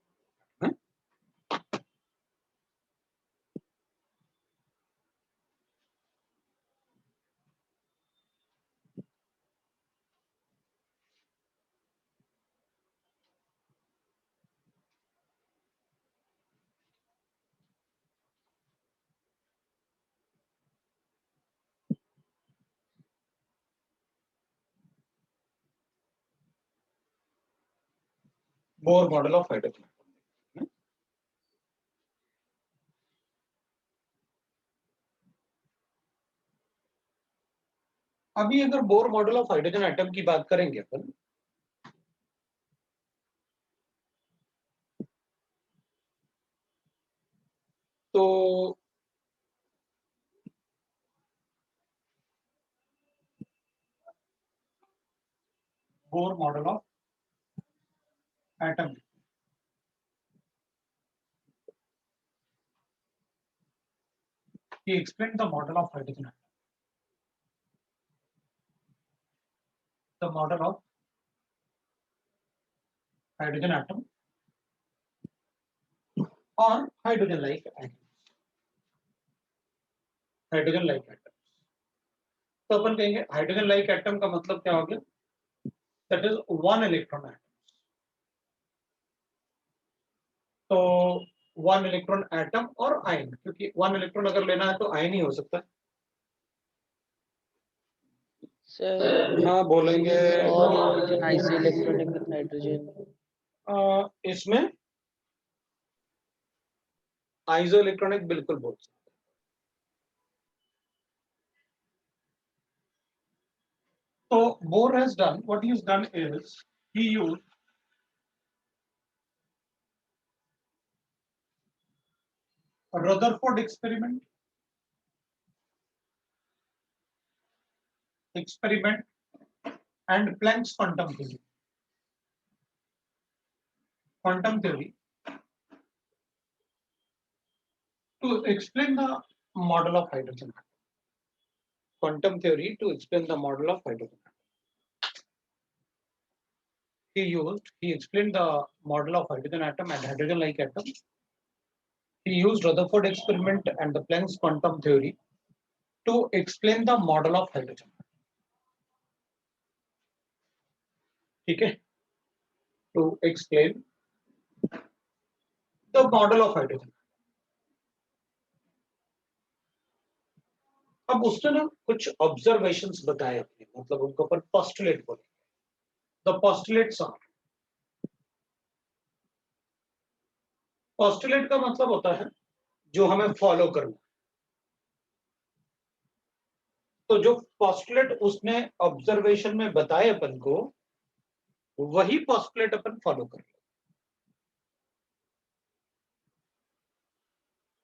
Bohr model of hydrogen. अभी अगर Bohr model of hydrogen atom की बात करेंगे अपन, तो Bohr model of atom, he explained the model of hydrogen atom, the model of hydrogen atom or hydrogen like atoms, hydrogen like atom. तो अपन कहेंगे hydrogen like atom का मतलब क्या हो गया? That is one electron atom. तो one electron atom और आयन, क्योंकि वन इलेक्ट्रॉन अगर लेना है तो आयन ही हो सकता है। सर हाँ बोलेंगे। और आइसो इलेक्ट्रॉनिक विद हाइड्रोजन, इसमें आइसो इलेक्ट्रॉनिक बिल्कुल बोल सकते। So Bohr has done, what he has done is he used a Rutherford experiment and Planck's quantum theory to explain the model of hydrogen atom. Quantum theory to explain the model of hydrogen atom. He explained the model of hydrogen atom and hydrogen like atom. He used Rutherford experiment and the Planck's quantum theory to explain the model of hydrogen. ठीक है, to explain the model of hydrogen. अब उसने ना कुछ observations बताए अपने, मतलब उनको अपन पोस्टुलेट बोलेंगे। द पोस्टुलेट्स आर, पोस्टुलेट का मतलब होता है जो हमें फॉलो करना। तो जो पोस्टुलेट उसने ऑब्जर्वेशन में बताए अपन को, वही पोस्टुलेट अपन फॉलो कर,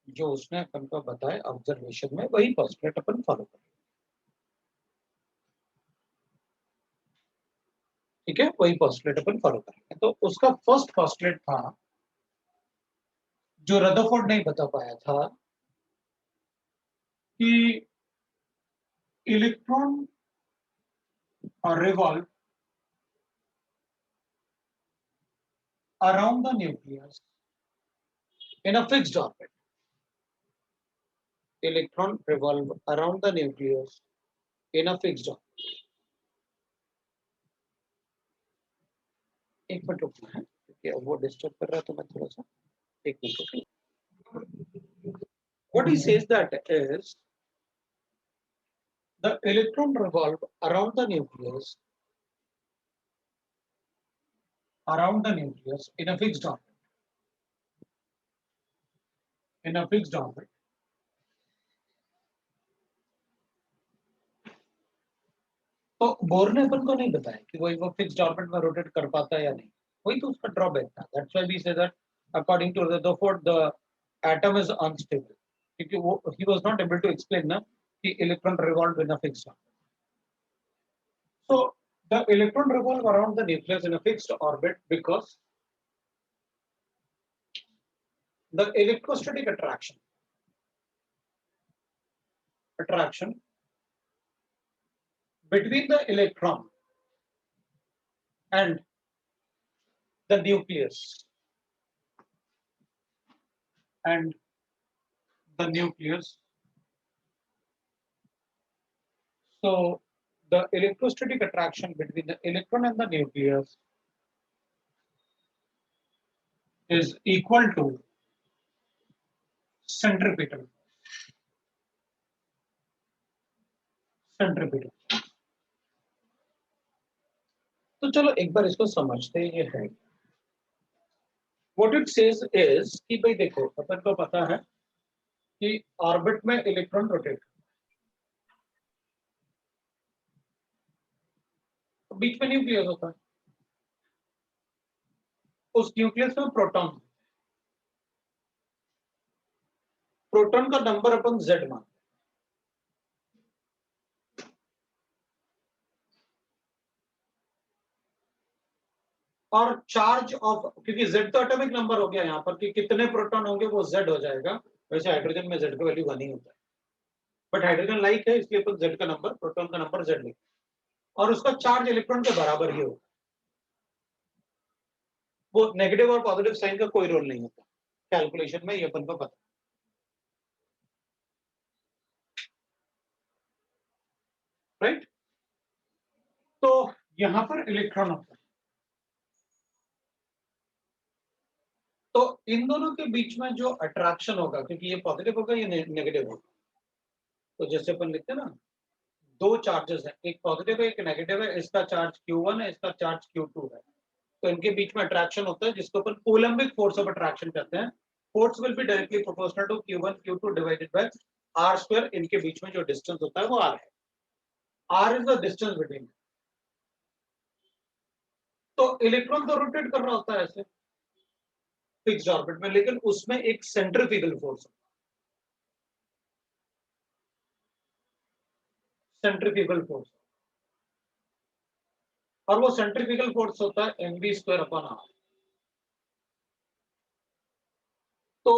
जो उसने अपन को बताए ऑब्जर्वेशन में वही पोस्टुलेट अपन फॉलो कर। ठीक है, वही पोस्टुलेट अपन फॉलो करेंगे। तो उसका फर्स्ट पोस्टुलेट था जो रदरफोर्ड नहीं बता पाया था, कि electron revolve around the nucleus in a fixed orbit. Electron revolve around the nucleus in a fixed orbit. एक मिनट रुकना है क्योंकि वो डिस्टर्ब कर रहा है तो मैं थोड़ा सा एक मिनट रुकना. What he says that is the electron revolve around the nucleus in a fixed orbit. In a fixed orbit. तो बोर ने अपन को नहीं बताया कि वो फिक्स्ड ऑर्बिट में रोटेट कर पाता है या नहीं. वही तो उसका ड्रॉबैक था. That's why we say that according to the atom is unstable, क्योंकि वो he was not able to explain ना कि electron revolve in a fixed orbit. So the electron revolve around the nucleus in a fixed orbit because the electrostatic attraction between the electron and the nucleus so the electrostatic attraction between the electron and the nucleus is equal to centripetal. तो चलो एक बार इसको समझते हैं. ये है what it says is कि भाई देखो अपन को पता है कि ऑर्बिट में इलेक्ट्रॉन रोटेट, तो बीच में न्यूक्लियस होता है. उस न्यूक्लियस में प्रोटॉन का नंबर अपन Z मानते हैं. और चार्ज ऑफ, क्योंकि Z तो एटॉमिक नंबर हो गया यहाँ पर कि कितने प्रोटॉन होंगे वो Z हो जाएगा. वैसे हाइड्रोजन में Z का वैल्यू 1 ही होता है, बट हाइड्रोजन लाइक है इसलिए अपन Z का नंबर, प्रोटॉन का नंबर Z लिखते हैं. और उसका चार्ज इलेक्ट्रॉन के बराबर ही होगा. वो नेगेटिव और पॉजिटिव साइन का कोई रोल नहीं होता कैलकुलेशन में, ये अपन को पता. राइट. तो यहां पर इलेक्ट्रॉन होता है, तो इन दोनों के बीच में जो अट्रैक्शन होगा, क्योंकि ये पॉजिटिव होगा ये नेगेटिव होगा, तो जैसे अपन लिखते हैं ना दो चार्जेस हैं, एक पॉजिटिव है एक नेगेटिव है, इसका चार्ज Q1 है इसका चार्ज Q2 है, तो इनके बीच में अट्रैक्शन होता है जिसको अपन कूलम्बिक फोर्स ऑफ अट्रैक्शन कहते हैं. Force will be directly proportional to Q1 Q2 divided by r square. इनके बीच में जो डिस्टेंस होता है वो r है. r is the distance between. तो इलेक्ट्रॉन तो रोटेट कर रहा होता है ऐसे फिक्स्ड ऑर्बिट में, लेकिन उसमें एक सेंट्रीफ्यूगल फोर्स होता है, सेंट्रीफ्यूगल फोर्स. और वो सेंट्रीफ्यूगल फोर्स होता है mv²/r. तो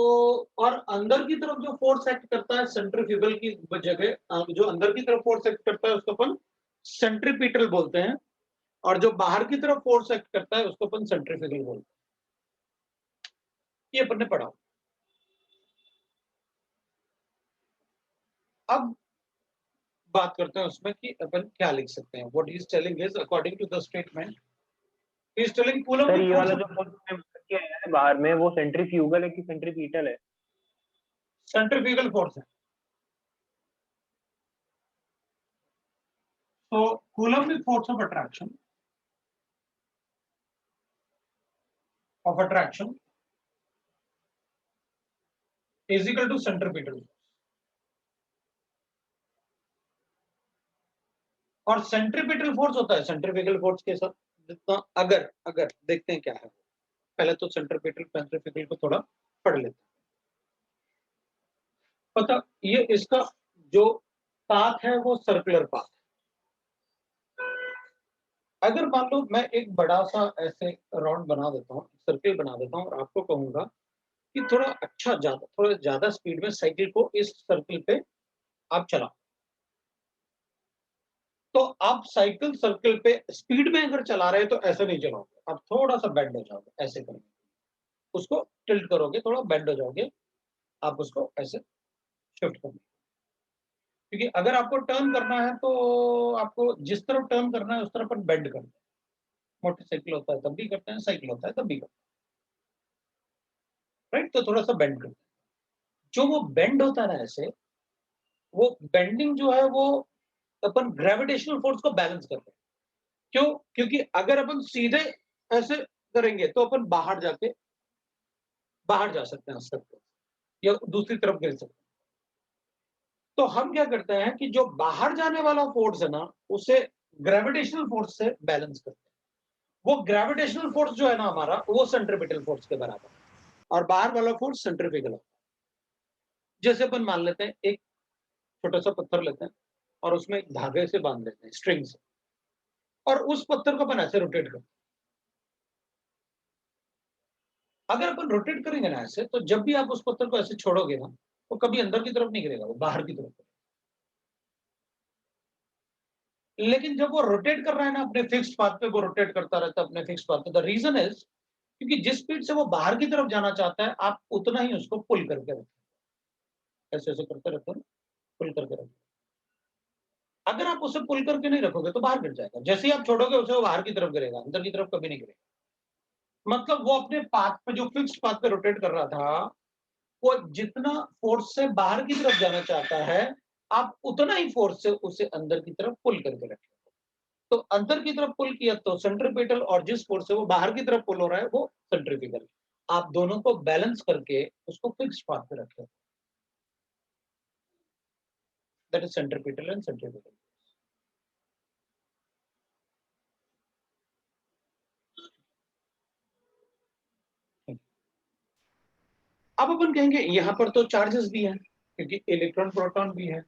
और अंदर की तरफ जो फोर्स एक्ट करता है सेंट्रीफ्यूगल की जगह, जो अंदर की तरफ फोर्स एक्ट करता है उसको अपन सेंट्रीपिटल बोलते हैं, और जो बाहर की तरफ फोर्स एक्ट करता है उसको अपन सेंट्रीफ्यूगल बोलते हैं. ये अपन ने पढ़ा. अब बात करते हैं उसमें कि अपन क्या लिख सकते हैं. What he is telling is according to the statement he is telling Coulomb. Sir ये वाला जो किया है बाहर में वो सेंट्रीफ्यूगल है कि सेंट्रीपिटल है? सेंट्रीफ्यूगल फोर्स है. तो Coulombic force of attraction is equal to centripetal force. और सेंट्रीपिटल फोर्स होता है सेंट्रीफ्यूगल फोर्स के साथ जितना. अगर देखते हैं क्या है, पहले तो सेंट्रीफ्यूगल को थोड़ा पढ़ लेते हैं. पता ये इसका जो पाथ है वो सर्कुलर पाथ. अगर मान लो मैं एक बड़ा सा ऐसे राउंड बना देता हूँ, सर्किल बना देता हूँ, और आपको कहूंगा कि थोड़ा ज्यादा स्पीड में साइकिल को इस सर्किल पे आप चलाओ, तो आप साइकिल सर्कल पे स्पीड में अगर चला रहे हैं तो ऐसे नहीं चलाओगे, आप थोड़ा सा बेंड हो जाओगे, ऐसे करोगे, उसको टिल्ट करोगे, थोड़ा बेंड हो जाओगे, आप उसको ऐसे शिफ्ट करोगे। क्योंकि अगर आपको टर्न करना है तो आपको जिस तरफ टर्न करना है उस तरफ अपन बेंड करते हैं। मोटरसाइकिल होता है तब भी करते हैं, साइकिल होता है तब भी करते हैं, राइट? तो थोड़ा सा बेंड करते हैं। जो वो बेंड होता है ना ऐसे, वो बेंडिंग जो है वो अपन ग्रेविटेशनल फोर्स को बैलेंस करते हैं। क्यों? क्योंकि अगर अपन सीधे ऐसे करेंगे तो अपन बाहर जा सकते हैं सकते या दूसरी तरफ गिर सकते हैं। तो हम क्या करते हैं कि जो बाहर जाने वाला फोर्स है ना, उसे ग्रेविटेशनल फोर्स से बैलेंस करते हैं। वो ग्रेविटेशनल फोर्स जो है ना हमारा, वो सेंट्रीपिटल फोर्स के बराबर है, और बाहर वाला फोर्स सेंट्रीफ्यूगल होता है। जैसे अपन मान लेते हैं एक छोटा सा पत्थर लेते हैं और उसमें एक धागे से बांध लेते हैं, स्ट्रिंग से, और उस पत्थर को अपन ऐसे रोटेट करते हैं। अगर अपन रोटेट करेंगे ना ऐसे, तो जब भी आप उस पत्थर को ऐसे छोड़ोगे ना, वो कभी अंदर की तरफ नहीं गिरेगा, वो बाहर की तरफ गिरेगा। लेकिन जब वो रोटेट कर रहा है ना अपने फिक्स्ड पाथ पे, वो रोटेट करता रहता है अपने फिक्स्ड पाथ पे। द रीजन इज क्योंकि जिस स्पीड से वो बाहर की तरफ जाना चाहता है, आप उतना ही उसको पुल करके रखें, ऐसे ऐसे करते रहते हो, पुल करके रखें। अगर आप उसे पुल करके नहीं रखोगे तो बाहर गिर जाएगा। जैसे ही आप छोड़ोगे उसे, वो बाहर की तरफ गिरेगा, अंदर की तरफ कभी नहीं गिरेगा। मतलब वो अपने पाथ पे, जो फिक्स्ड पाथ पे रोटेट कर रहा था, वो जितना फोर्स से बाहर की तरफ जाना चाहता है, आप उतना ही फोर्स से उसे अंदर की तरफ पुल करके रखें। तो अंदर की तरफ पुल किया तो सेंट्रीपिटल, और जिस फोर्स से वो बाहर की तरफ पुल हो रहा है वो सेंट्रीफ्यूगल। आप दोनों को बैलेंस करके उसको फिक्स्ड पाथ पे रखें, that is centripetal and centrifugal. अब अपन कहेंगे यहां पर तो चार्जेस भी हैं, क्योंकि इलेक्ट्रॉन प्रोटॉन भी है।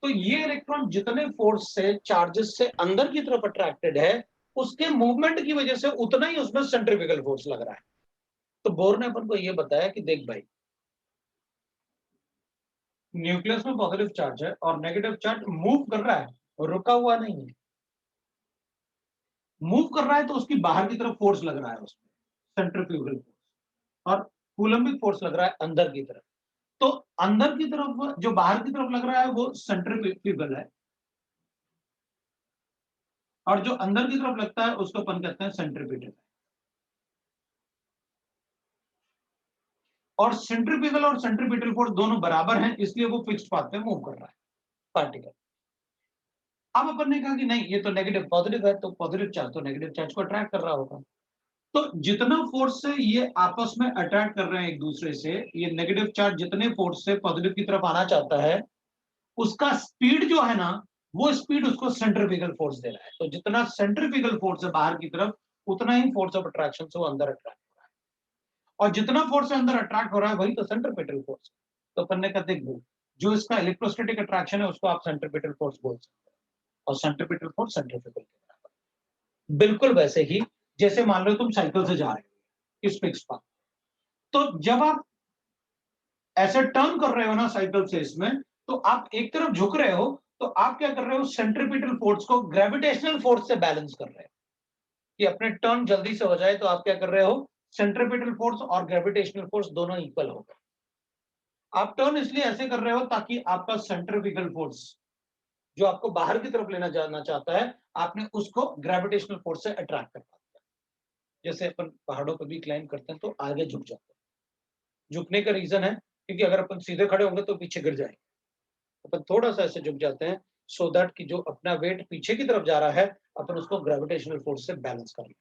तो ये इलेक्ट्रॉन जितने फोर्स से चार्जेस से अंदर की तरफ अट्रैक्टेड है, उसके मूवमेंट की वजह से उतना ही उसमें सेंट्रीफ्यूगल फोर्स लग रहा है। तो बोर ने अपन को ये बताया कि देख भाई, न्यूक्लियस में पॉजिटिव चार्ज है और नेगेटिव चार्ज मूव कर रहा है और रुका हुआ नहीं है। मूव कर रहा है तो उसकी बाहर की तरफ फोर्स लग रहा है उसमें, सेंट्रीफ्यूगल फोर्स, और कूलम्बिक फोर्स लग रहा है अंदर की तरफ। तो अंदर की तरफ जो बाहर की तरफ लग रहा है वो सेंट्रीफ्यूगल है, और जो अंदर की तरफ लगता है उसको अपन कहते हैं सेंट्रीपिटल। और सेंट्रीफ्यूगल और सेंट्रीपिटल फोर्स दोनों बराबर हैं, इसलिए वो फिक्स्ड पाथ पे मूव कर रहा है पार्टिकल। अब अपन ने कहा कि नहीं, ये तो नेगेटिव पॉजिटिव है, तो पॉजिटिव चार्ज तो नेगेटिव चार्ज को अट्रैक्ट कर रहा होगा। तो जितना फोर्स से ये आपस में अट्रैक्ट कर रहे हैं एक दूसरे से, ये नेगेटिव चार्ज जितने फोर्स से पॉजिटिव की तरफ आना चाहता है, उसका स्पीड जो है ना, वो स्पीड उसको सेंट्रीफ्यूगल फोर्स दे रहा है। तो जितना सेंट्रीफ्यूगल फोर्स है बाहर की तरफ, उतना ही फोर्स ऑफ अट्रैक्शन से वो अंदर अट्रैक्ट हो रहा है, और जितना फोर्स से अंदर अट्रैक्ट हो रहा है वही तो सेंट्रीपिटल फोर्स। तो अपन ने कहा देख, जो इसका इलेक्ट्रोस्टैटिक अट्रैक्शन है उसको आप सेंट्रीपिटल फोर्स बोल सकते हैं, और सेंट्रीपिटल फोर्स सेंट्रीफ्यूगल के बराबर। बिल्कुल वैसे ही जैसे मान लो तुम साइकिल से जा रहे हो इस फिक्स पाथ, तो जब आप ऐसे टर्न कर रहे हो ना साइकिल से इसमें, तो आप एक तरफ झुक रहे हो, तो आप क्या कर रहे हो, सेंट्रीपिटल फोर्स को ग्रेविटेशनल फोर्स से बैलेंस कर रहे हो कि अपने टर्न जल्दी से हो जाए। तो आप क्या कर रहे हो, सेंट्रीपिटल फोर्स और ग्रेविटेशनल फोर्स दोनों इक्वल हो गए। आप टर्न इसलिए ऐसे कर रहे हो ताकि आपका सेंट्रीफ्यूगल फोर्स जो आपको बाहर की तरफ लेना जाना चाहता है, आपने उसको ग्रेविटेशनल फोर्स से अट्रैक्ट कर पाया। जैसे अपन पहाड़ों पर भी क्लाइंब करते हैं तो आगे झुक जाते हैं। झुकने का रीजन है क्योंकि अगर अपन सीधे खड़े होंगे तो पीछे गिर जाएंगे, अपन थोड़ा सा ऐसे झुक जाते हैं सो दैट कि जो अपना वेट पीछे की तरफ जा रहा है, अपन उसको ग्रेविटेशनल फोर्स से बैलेंस कर लें।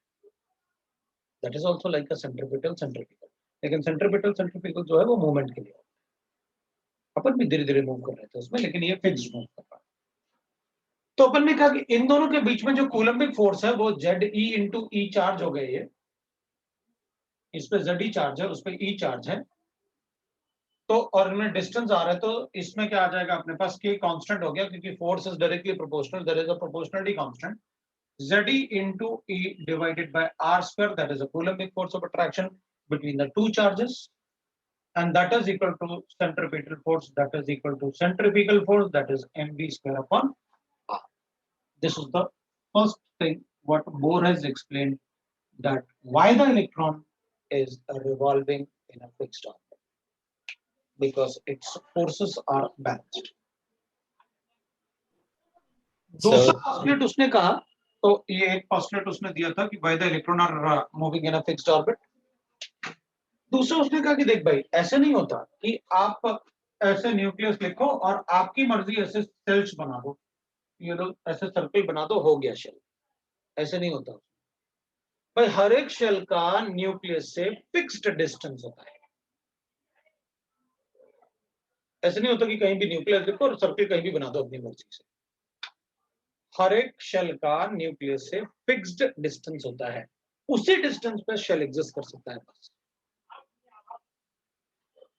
That is also like a centripetal. लेकिन सेंट्रीपिटल जो है वो मूवमेंट के लिए, अपन भी धीरे धीरे मूव कर रहे थे उसमें, लेकिन ये फिक्स्ड मूव कर रहा है। तो अपन ने कहा कि इन दोनों के बीच में जो कूलम्बिक फोर्स है वो ZE इंटू ई चार्ज हो गए। ये इस पे ZE चार्ज है, उस पे E चार्ज है, तो और इनमें डिस्टेंस आ रहा है, तो इसमें क्या आ जाएगा अपने पास, K कांस्टेंट हो गया क्योंकि force is directly proportional, there is a proportionality constant. ZE into E divided by R square, that is a coulombic force of attraction between the two charges, and that is equal to centripetal force, that is equal to centrifugal force, that is mv square upon r. This is the first thing what Bohr has explained, that why the electron is revolving in a fixed orbit, because its forces are balanced. दूसरा postulate उसने कहा, तो ये एक postulate उसने दिया था कि why the electron are moving in a fixed orbit. दूसरा उसने कहा कि देख भाई, ऐसे नहीं होता कि आप ऐसे न्यूक्लियस लिखो और आपकी मर्जी ऐसे सेल्स बना दो, ये लोग ऐसे सर्कल बना दो, हो गया शेल. ऐसे नहीं होता भाई. हर एक शेल का न्यूक्लियस से फिक्स्ड डिस्टेंस होता है. ऐसे नहीं होता कि कहीं भी न्यूक्लियस लिखो और सर्कल कहीं भी बना दो अपनी मर्जी से. हर एक शेल का न्यूक्लियस से फिक्स्ड डिस्टेंस होता है, उसी डिस्टेंस पे शेल एग्जिस्ट कर सकता है बस.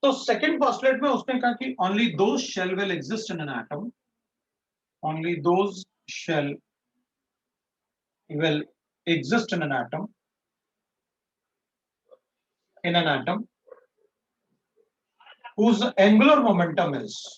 तो सेकंड पोस्टुलेट में उसने कहा कि only those shell will exist in an atom, only those shell will exist in an atom, whose angular momentum is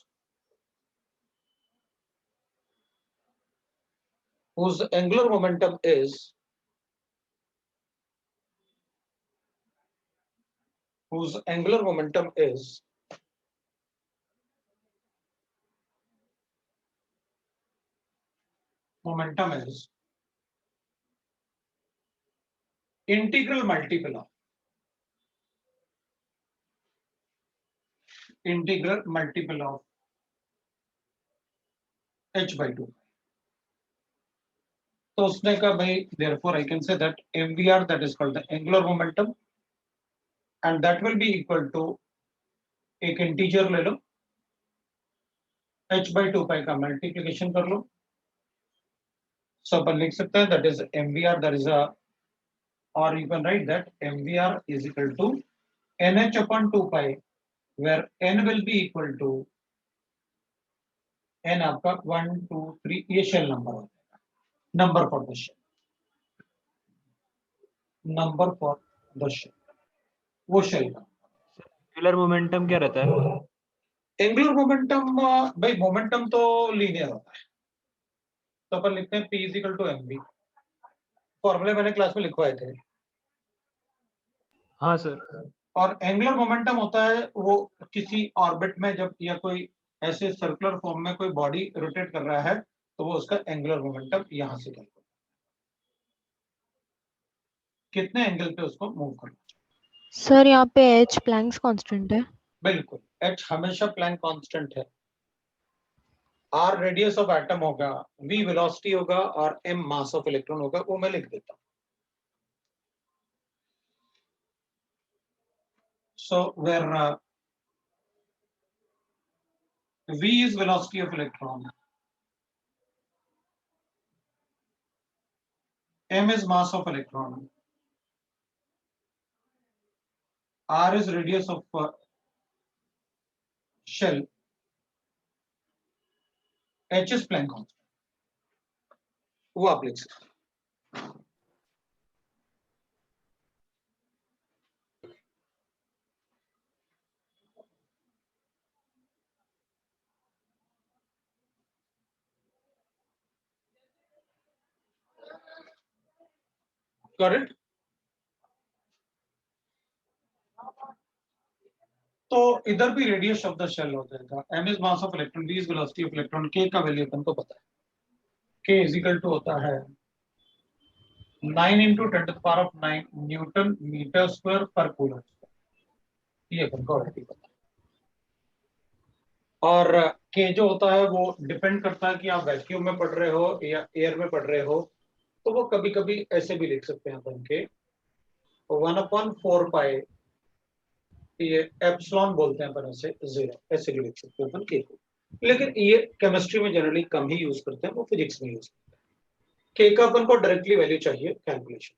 integral multiple of h by 2. तो उसने कहा भाई, therefore I can say that mvr, that is called the angular momentum, and that will be equal to, एक integer ले लो, h by 2 pi का multiplication कर लो, so अपन लिख सकते हैं that is mvr, that is a, or you can write that mvr is equal to nh upon 2 pi, where n will be equal to n आपका 1 2 3, ये shell number हो जाएगा, number for the shell, वो shell का. Angular momentum क्या रहता है? Angular momentum भाई, मोमेंटम तो लीनियर होता है, तो अपन लिखते हैं p is equal to mv. फॉर्मूले मैंने क्लास में लिखवाए थे. हाँ सर. और एंगुलर मोमेंटम होता है वो किसी ऑर्बिट में जब या कोई ऐसे सर्कुलर फॉर्म में कोई बॉडी रोटेट कर रहा है, तो वो उसका एंगुलर मोमेंटम यहां से कैलकुलेट, कितने एंगल पे उसको मूव करना चाहिए. सर यहाँ पे h प्लैंक्स कांस्टेंट है. बिल्कुल, h हमेशा प्लैंक कांस्टेंट है. r रेडियस ऑफ एटम होगा, v वेलोसिटी होगा और m मास ऑफ इलेक्ट्रॉन होगा, वो मैं लिख देता हूं. So where v is velocity of electron, m is mass of electron, r is radius of shell, h is Planck constant, वो आप लिख सकते हैं. करेक्ट. तो इधर भी रेडियस ऑफ द शेल हो जाएगा, m is mass of electron, v is velocity of electron, k का वैल्यू अपन को पता है, k इज इक्वल टू होता है 9 into 10 to the power of 9 newton metre square पर कूलम स्क्वायर, ये अपन को ऑलरेडी पता है. और k जो होता है वो डिपेंड करता है कि आप वैक्यूम में पढ़ रहे हो या एयर में पढ़ रहे हो, तो वो कभी कभी ऐसे भी लिख सकते हैं अपन के 1/4 पाई, ये एप्सिलॉन बोलते हैं अपन, ऐसे 0 ऐसे भी लिख सकते हैं अपन के को. लेकिन ये केमिस्ट्री में जनरली कम ही यूज करते हैं, वो फिजिक्स में यूज करते हैं. के का अपन को डायरेक्टली वैल्यू चाहिए calculation.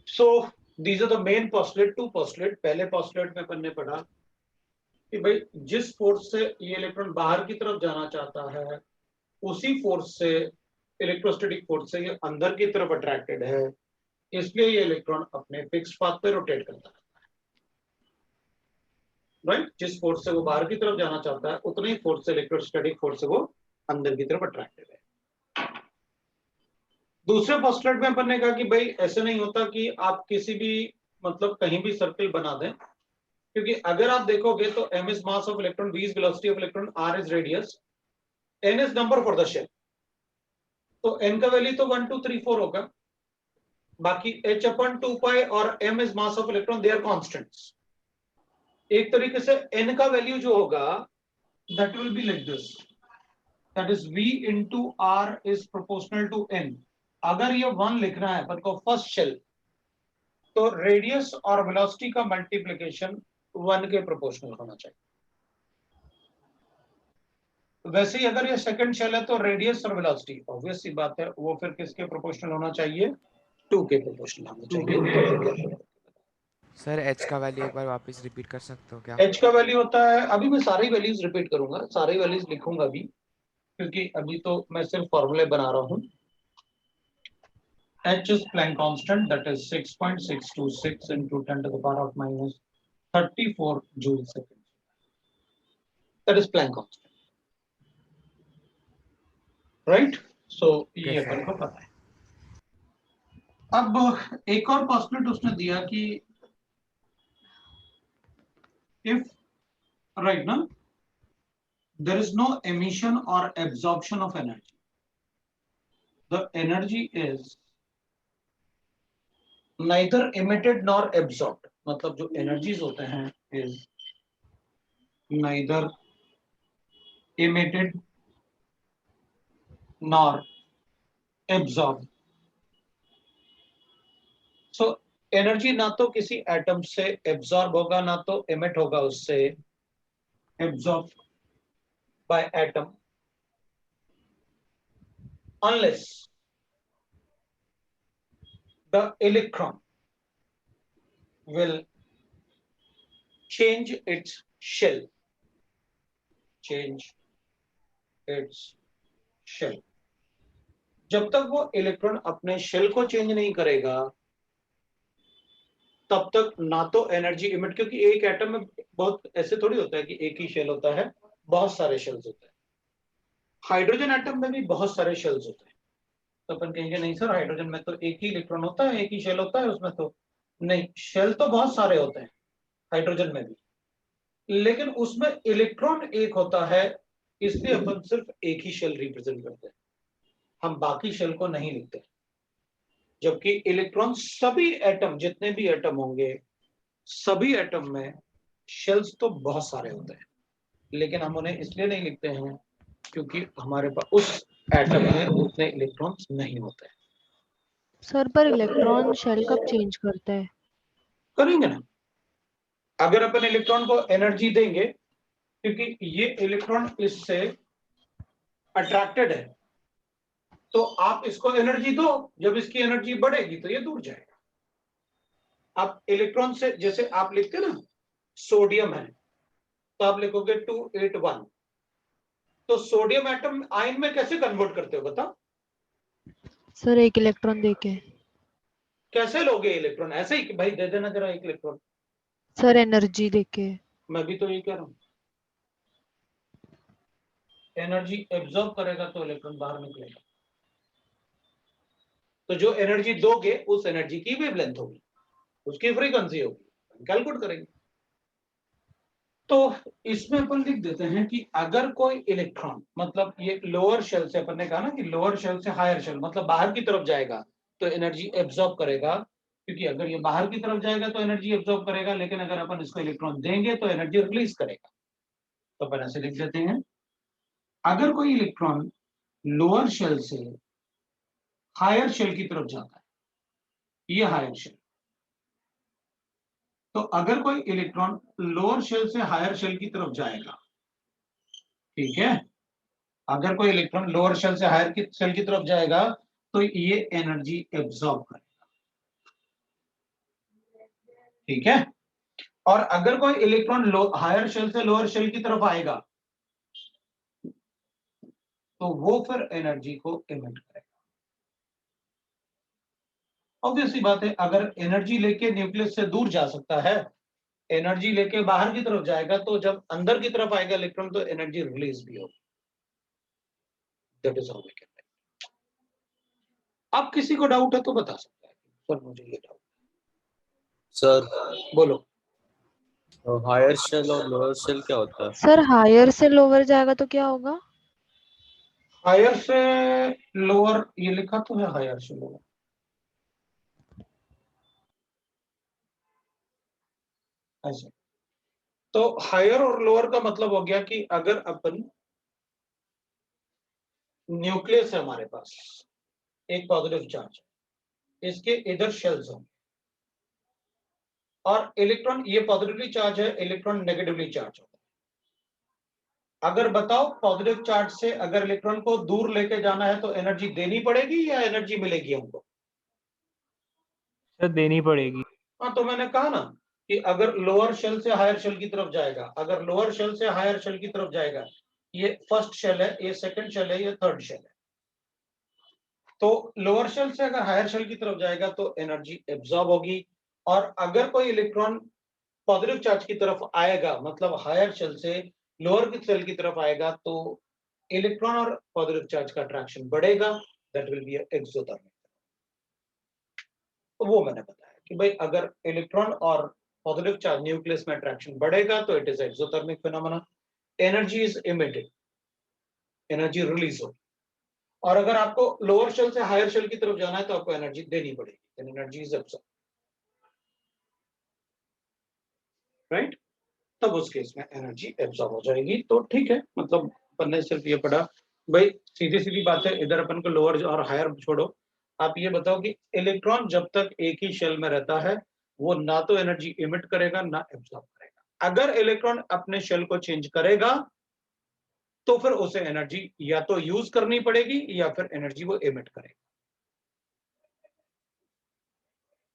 So these are the main postulate, 2 postulate. पहले पोस्टुलेट में अपन ने पढ़ा कि भाई जिस फोर्स से ये इलेक्ट्रॉन बाहर की तरफ जाना चाहता है, उसी फोर्स से, इलेक्ट्रोस्टैटिक फोर्स से ये अंदर की तरफ अट्रैक्टेड है, इसलिए ये इलेक्ट्रॉन अपने फिक्स पाथ पे रोटेट करता है, राइट। जिस फोर्स से वो बाहर की तरफ जाना चाहता है उतने ही फोर्स से, इलेक्ट्रोस्टैटिक फोर्स से वो अंदर की तरफ अट्रैक्टेड है। दूसरे पोस्टुलेट में अपन ने कहा कि भाई ऐसे नहीं होता कि आप किसी भी मतलब कहीं भी सर्कल बना दें, क्योंकि अगर आप देखोगे तो m is mass of electron, v is velocity of electron, r is radius, n is number for the shell. तो n का वैल्यू तो 1 2 3 4 होगा, बाकी h अपन 2 पाई और m is mass of electron, they are constants. एक तरीके से n का वैल्यू जो होगा that will be like this, that is v into r is proportional to n। अगर ये 1 लिखना है अपन को फर्स्ट शेल, तो रेडियस और वेलोसिटी का मल्टीप्लिकेशन 1 के प्रोपोर्शनल होना चाहिए। वैसे ही अगर ये सेकंड शेल है तो रेडियस और वेलोसिटी ऑब्वियस सी बात है वो फिर किसके प्रोपोर्शनल होना चाहिए, 2 के प्रोपोर्शनल होना चाहिए। सर एच का वैल्यू एक बार वापस रिपीट कर सकते हो क्या? h का वैल्यू होता है, अभी मैं सारी वैल्यूज रिपीट करूंगा, सारी वैल्यूज लिखूंगा अभी, क्योंकि अभी तो मैं सिर्फ फॉर्मूले बना रहा हूं। h is Planck constant, that is 6.626 into 10 to the power of minus 34 joule second. That is Planck constant, right? So ये Yes, sir. अपन को पता है। अब एक और पोस्टुलेट उसने दिया कि if right now there is no emission or absorption of energy, the energy is neither emitted nor absorbed। मतलब जो energies होते हैं is neither emitted nor absorbed। So energy ना तो किसी एटम से एब्जॉर्ब होगा ना तो एमिट होगा उससे, absorb by atom, unless the electron will change its shell, change its shell। जब तक वो इलेक्ट्रॉन अपने शेल को चेंज नहीं करेगा तब तक ना तो एनर्जी इमिट, क्योंकि एक एटम में बहुत ऐसे थोड़ी होता है कि एक ही शेल होता है, बहुत सारे शेल्स होते हैं। हाइड्रोजन एटम में भी बहुत सारे शेल्स होते हैं, तो अपन कहेंगे नहीं सर हाइड्रोजन में तो एक ही इलेक्ट्रॉन होता है, एक ही शेल होता है उसमें, तो नहीं, शेल तो बहुत सारे होते हैं हाइड्रोजन में भी, लेकिन उसमें इलेक्ट्रॉन एक होता है, इसलिए अपन सिर्फ एक ही शेल रिप्रेजेंट करते हैं, हम बाकी शेल को नहीं लिखते। जबकि इलेक्ट्रॉन सभी एटम, जितने भी एटम होंगे सभी एटम में शेल्स तो बहुत सारे होते हैं, लेकिन हम उन्हें इसलिए नहीं लिखते हैं क्योंकि हमारे पास उस एटम में उतने इलेक्ट्रॉन्स नहीं होते हैं। सर पर इलेक्ट्रॉन शेल कब चेंज करता है? करेंगे ना, अगर अपन इलेक्ट्रॉन को एनर्जी देंगे, क्योंकि ये इलेक्ट्रॉन इससे अट्रैक्टेड है, तो आप इसको एनर्जी दो, जब इसकी एनर्जी बढ़ेगी तो ये दूर जाएगा। आप इलेक्ट्रॉन से, जैसे आप लिखते ना सोडियम है तो आप लिखोगे 281, तो सोडियम एटम आयन में कैसे कन्वर्ट करते हो बताओ? सर एक इलेक्ट्रॉन देके। कैसे लोगे इलेक्ट्रॉन? ऐसे ही कि भाई दे देना जरा एक इलेक्ट्रॉन। सर एनर्जी देके। मैं भी तो ये कह रहा हूं, एनर्जी एब्जॉर्ब करेगा तो इलेक्ट्रॉन बाहर निकलेगा, तो जो एनर्जी दोगे उस एनर्जी की वेवलेंथ होगी, उसकी फ्रीक्वेंसी होगी, कैलकुलेट करेंगे। तो इसमें अपन लिख देते हैं कि अगर कोई इलेक्ट्रॉन, मतलब ये लोअर शेल से, अपन ने कहा ना कि लोअर शेल से हायर शेल मतलब बाहर की तरफ जाएगा तो एनर्जी एब्जॉर्ब करेगा, क्योंकि अगर ये बाहर की तरफ जाएगा तो एनर्जी एब्जॉर्ब करेगा, लेकिन अगर अपन इसको इलेक्ट्रॉन देंगे तो एनर्जी रिलीज करेगा। तो अपन ऐसे लिख देते हैं, अगर कोई इलेक्ट्रॉन लोअर शेल से हायर शेल की तरफ जाता है, ये हायर शेल, तो अगर कोई इलेक्ट्रॉन लोअर शेल से हायर शेल की तरफ जाएगा, ठीक है, अगर कोई इलेक्ट्रॉन लोअर शेल से हायर की शेल की तरफ जाएगा तो ये एनर्जी एब्जॉर्ब करेगा, ठीक है। और अगर कोई इलेक्ट्रॉन हायर शेल से लोअर शेल की तरफ आएगा तो वो फिर एनर्जी को एमिट करेगा। ऑब्वियसली बात है, अगर एनर्जी लेके न्यूक्लियस से दूर जा सकता है, एनर्जी लेके बाहर की तरफ जाएगा, तो जब अंदर की तरफ आएगा इलेक्ट्रॉन तो एनर्जी रिलीज भी होगी। That is how we can. अब किसी को डाउट है तो बता सकता है, सर मुझे ये डाउट। सर बोलो। हायर शेल और लोअर शेल क्या होता है? सर हायर से लोअर जाएगा तो क्या होगा? हायर से लोअर, ये लिखा तो है हायर से लोअर। ऐसे तो हायर और लोअर का मतलब हो गया कि अगर अपन न्यूक्लियस है हमारे पास, एक पॉजिटिव चार्ज, इसके इधर शेल्स होंगे और इलेक्ट्रॉन, ये पॉजिटिवली चार्ज है, इलेक्ट्रॉन नेगेटिवली चार्ज होता है। अगर बताओ पॉजिटिव चार्ज से अगर इलेक्ट्रॉन को दूर लेके जाना है तो एनर्जी देनी पड़ेगी या एनर्जी मिलेगी हमको? सर देनी पड़ेगी। हाँ, तो मैंने कहा ना कि अगर लोअर शेल से हायर शेल की तरफ जाएगा, अगर लोअर शेल से हायर शेल की तरफ जाएगा, ये फर्स्ट शेल है, ये सेकंड शेल है, ये थर्ड शेल है, तो लोअर शेल से अगर हायर शेल की तरफ जाएगा तो एनर्जी एब्जॉर्ब होगी। और अगर कोई इलेक्ट्रॉन पॉजिटिव चार्ज की तरफ आएगा, मतलब हायर शेल से लोअर शेल की तरफ आएगा, तो इलेक्ट्रॉन और पॉजिटिव चार्ज का अट्रैक्शन बढ़ेगा, दैट विल बी एक्सोथर्मिक। तो वो मैंने बताया कि भाई अगर इलेक्ट्रॉन और पॉजिटिव चार्ज न्यूक्लियस में अट्रैक्शन बढ़ेगा तो it is exothermic phenomena, energy is emitted, energy release होगी। और अगर आपको लोअर शेल से हायर शेल की तरफ जाना है तो आपको एनर्जी देनी पड़ेगी, एनर्जी इज एब्सॉर्ब, राइट? तब उस केस में एनर्जी एब्सॉर्ब हो जाएगी। तो ठीक है, मतलब अपन ने सिर्फ ये पढ़ा, भाई सीधी सीधी बात है, इधर अपन को लोअर और हायर छोड़ो, आप ये बताओ कि इलेक्ट्रॉन जब तक एक ही शेल में रहता है वो ना तो एनर्जी इमिट करेगा ना एब्सॉर्ब करेगा। अगर इलेक्ट्रॉन अपने शेल को चेंज करेगा तो फिर उसे एनर्जी या तो यूज करनी पड़ेगी या फिर एनर्जी वो इमिट करेगा,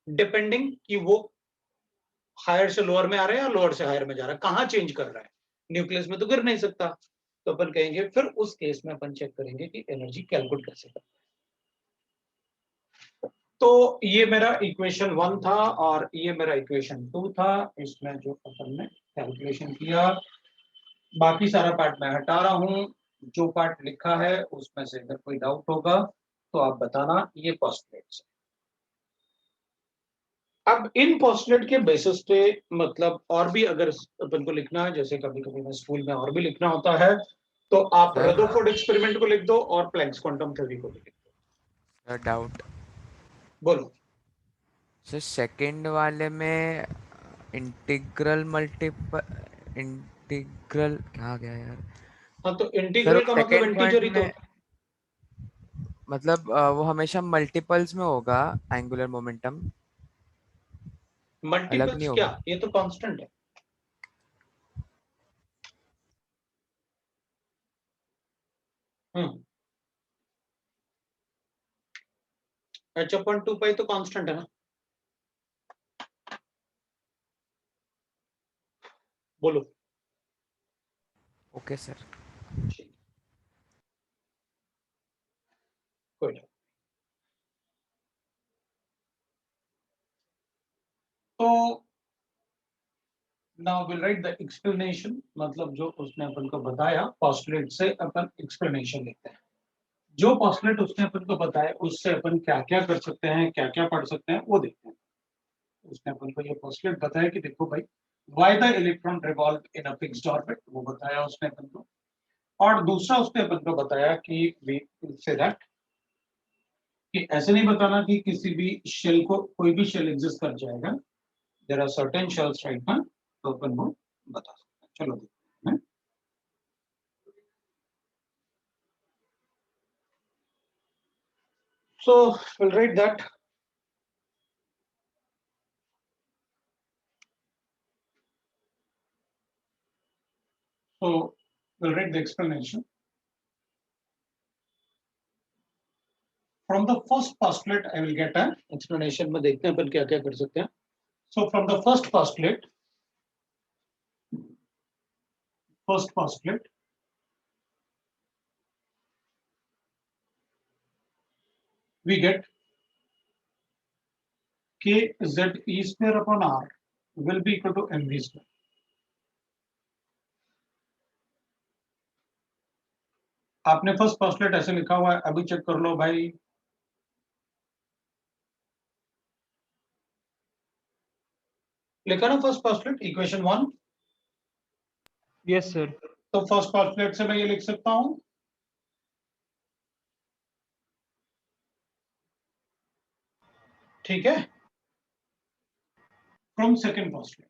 डिपेंडिंग कि वो हायर से लोअर में आ रहा है या लोअर से हायर में जा रहा है, कहां चेंज कर रहा है। न्यूक्लियस में तो गिर नहीं सकता, तो अपन कहेंगे, फिर उस केस में अपन चेक करेंगे कि एनर्जी कैलकुलेट कैसे करते हैं। तो ये मेरा इक्वेशन 1 था और ये मेरा इक्वेशन 2 था, इसमें जो अपन ने कैलकुलेशन किया, बाकी सारा पार्ट मैं हटा रहा हूं। जो पार्ट लिखा है उसमें से अगर कोई डाउट होगा तो आप बताना। ये पोस्टुलेट्स, अब इन पोस्टुलेट के बेसिस पे, मतलब और भी अगर अपन को लिखना है, जैसे कभी कभी मैं स्कूल में और भी लिखना होता है, तो आप सर रदरफोर्ड एक्सपेरिमेंट को लिख दो और प्लैंक्स क्वांटम थ्योरी को भी लिख दो। Sir doubt. बोलो। सर सेकंड वाले में इंटीग्रल इंटीग्रल क्या आ गया यार? हाँ, तो सर इंटीग्रल का मतलब सेकंड इंटीजर पॉइंट ही तो, में मतलब वो हमेशा मल्टीपल्स में होगा, एंगुलर मोमेंटम अलग मल्टीपल्स नहीं क्या, होगा। ये तो कांस्टेंट है। हम्म, h/2 तो कांस्टेंट है ना। बोलो। Okay sir. ठीक, कोई ना। तो now will write the explanation, मतलब जो उसने अपन को बताया पोस्टुलेट से अपन एक्सप्लेनेशन लिखते हैं। जो पोस्टुलेट उसने अपन को बताया उससे अपन क्या क्या कर सकते हैं, क्या क्या पढ़ सकते हैं, वो देखते हैं। उसने अपन को ये पोस्टुलेट बताया कि देखो भाई, why the electron revolve in a fixed orbit, वो बताया उसने अपन को। और दूसरा उसने अपन को बताया कि वी से दैट, कि ऐसे नहीं बताना कि किसी भी शेल को, कोई भी शेल एग्जिस्ट कर जाएगा, there are certain shells right ना, तो अपन वो बता सकते हैं। चलो देखते हैं। So we'll write that. So we'll write the explanation. From the first postulate, I will get an explanation में देखते हैं अपन क्या क्या कर सकते हैं. So from the first postulate, we get k z e square upon r will be equal to mv square. आपने first postulate ऐसे लिखा हुआ है, अभी चेक कर लो भाई। लिखा ना first postulate equation 1। Yes sir. तो फर्स्ट पोस्टुलेट से मैं ये लिख सकता हूं, ठीक है, from second postulate.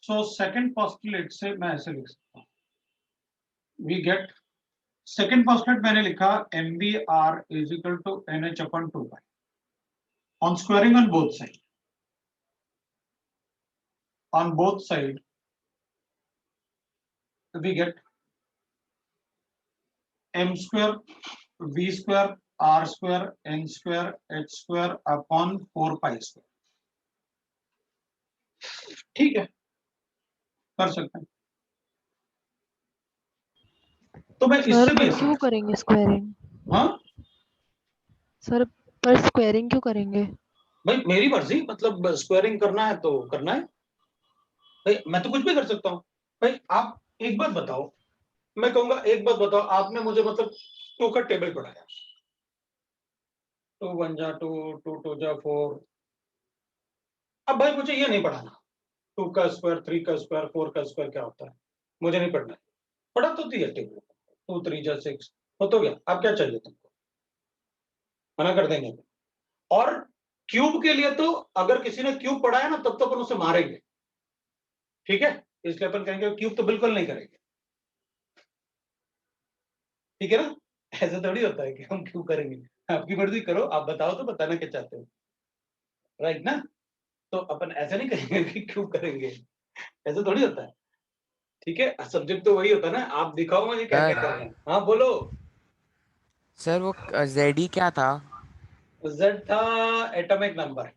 So second postulate से मैं ऐसे लिख सकता हूं, वी गेट सेकंड पोस्टुलेट मैंने लिखा MVR is equal to NH upon 2 pi on squaring on both side. On both side we get m square v square r square n square h square upon 4 pi square। ठीक है, कर सकते हैं। तो मैं sir इससे भी पर क्यों करेंगे स्क्वायरिंग? हाँ सर पर स्क्वायरिंग क्यों करेंगे? भाई मेरी मर्जी, मतलब स्क्वायरिंग करना है तो करना है भाई, मैं तो कुछ भी कर सकता हूँ भाई। आप एक बात बताओ, मैं कहूंगा एक बात बताओ, आपने मुझे मतलब 2 का टेबल पढ़ाया, 2 1 जा 2 2 2 जा 4। अब भाई मुझे ये नहीं पढ़ाना 2 का स्क्वायर 3 का स्क्वायर 4 का स्क्वायर क्या होता है, मुझे नहीं पढ़ना है। पढ़ा तो दिया टेबल, 2 3 जा 6 हो तो गया। अब क्या चाहिए तुमको, मना कर देंगे। और क्यूब के लिए तो अगर किसी ने क्यूब पढ़ाया ना तब तो अपन उसे मारेंगे, ठीक है, इसलिए अपन कहेंगे क्यूब तो बिल्कुल नहीं करेंगे, ठीक है ना। ऐसा थोड़ी होता है कि हम क्यूब करेंगे, आपकी मर्जी करो, आप बताओ तो बताना क्या चाहते हो, राइट ना। तो अपन ऐसा नहीं करेंगे कि क्यूब करेंगे, ऐसा थोड़ी होता है, ठीक है। सब्जेक्ट तो वही होता है ना, आप दिखाओ मुझे क्या क्या कर रहे हैं। हाँ बोलो। सर वो जेडी क्या था? Z था एटॉमिक नंबर,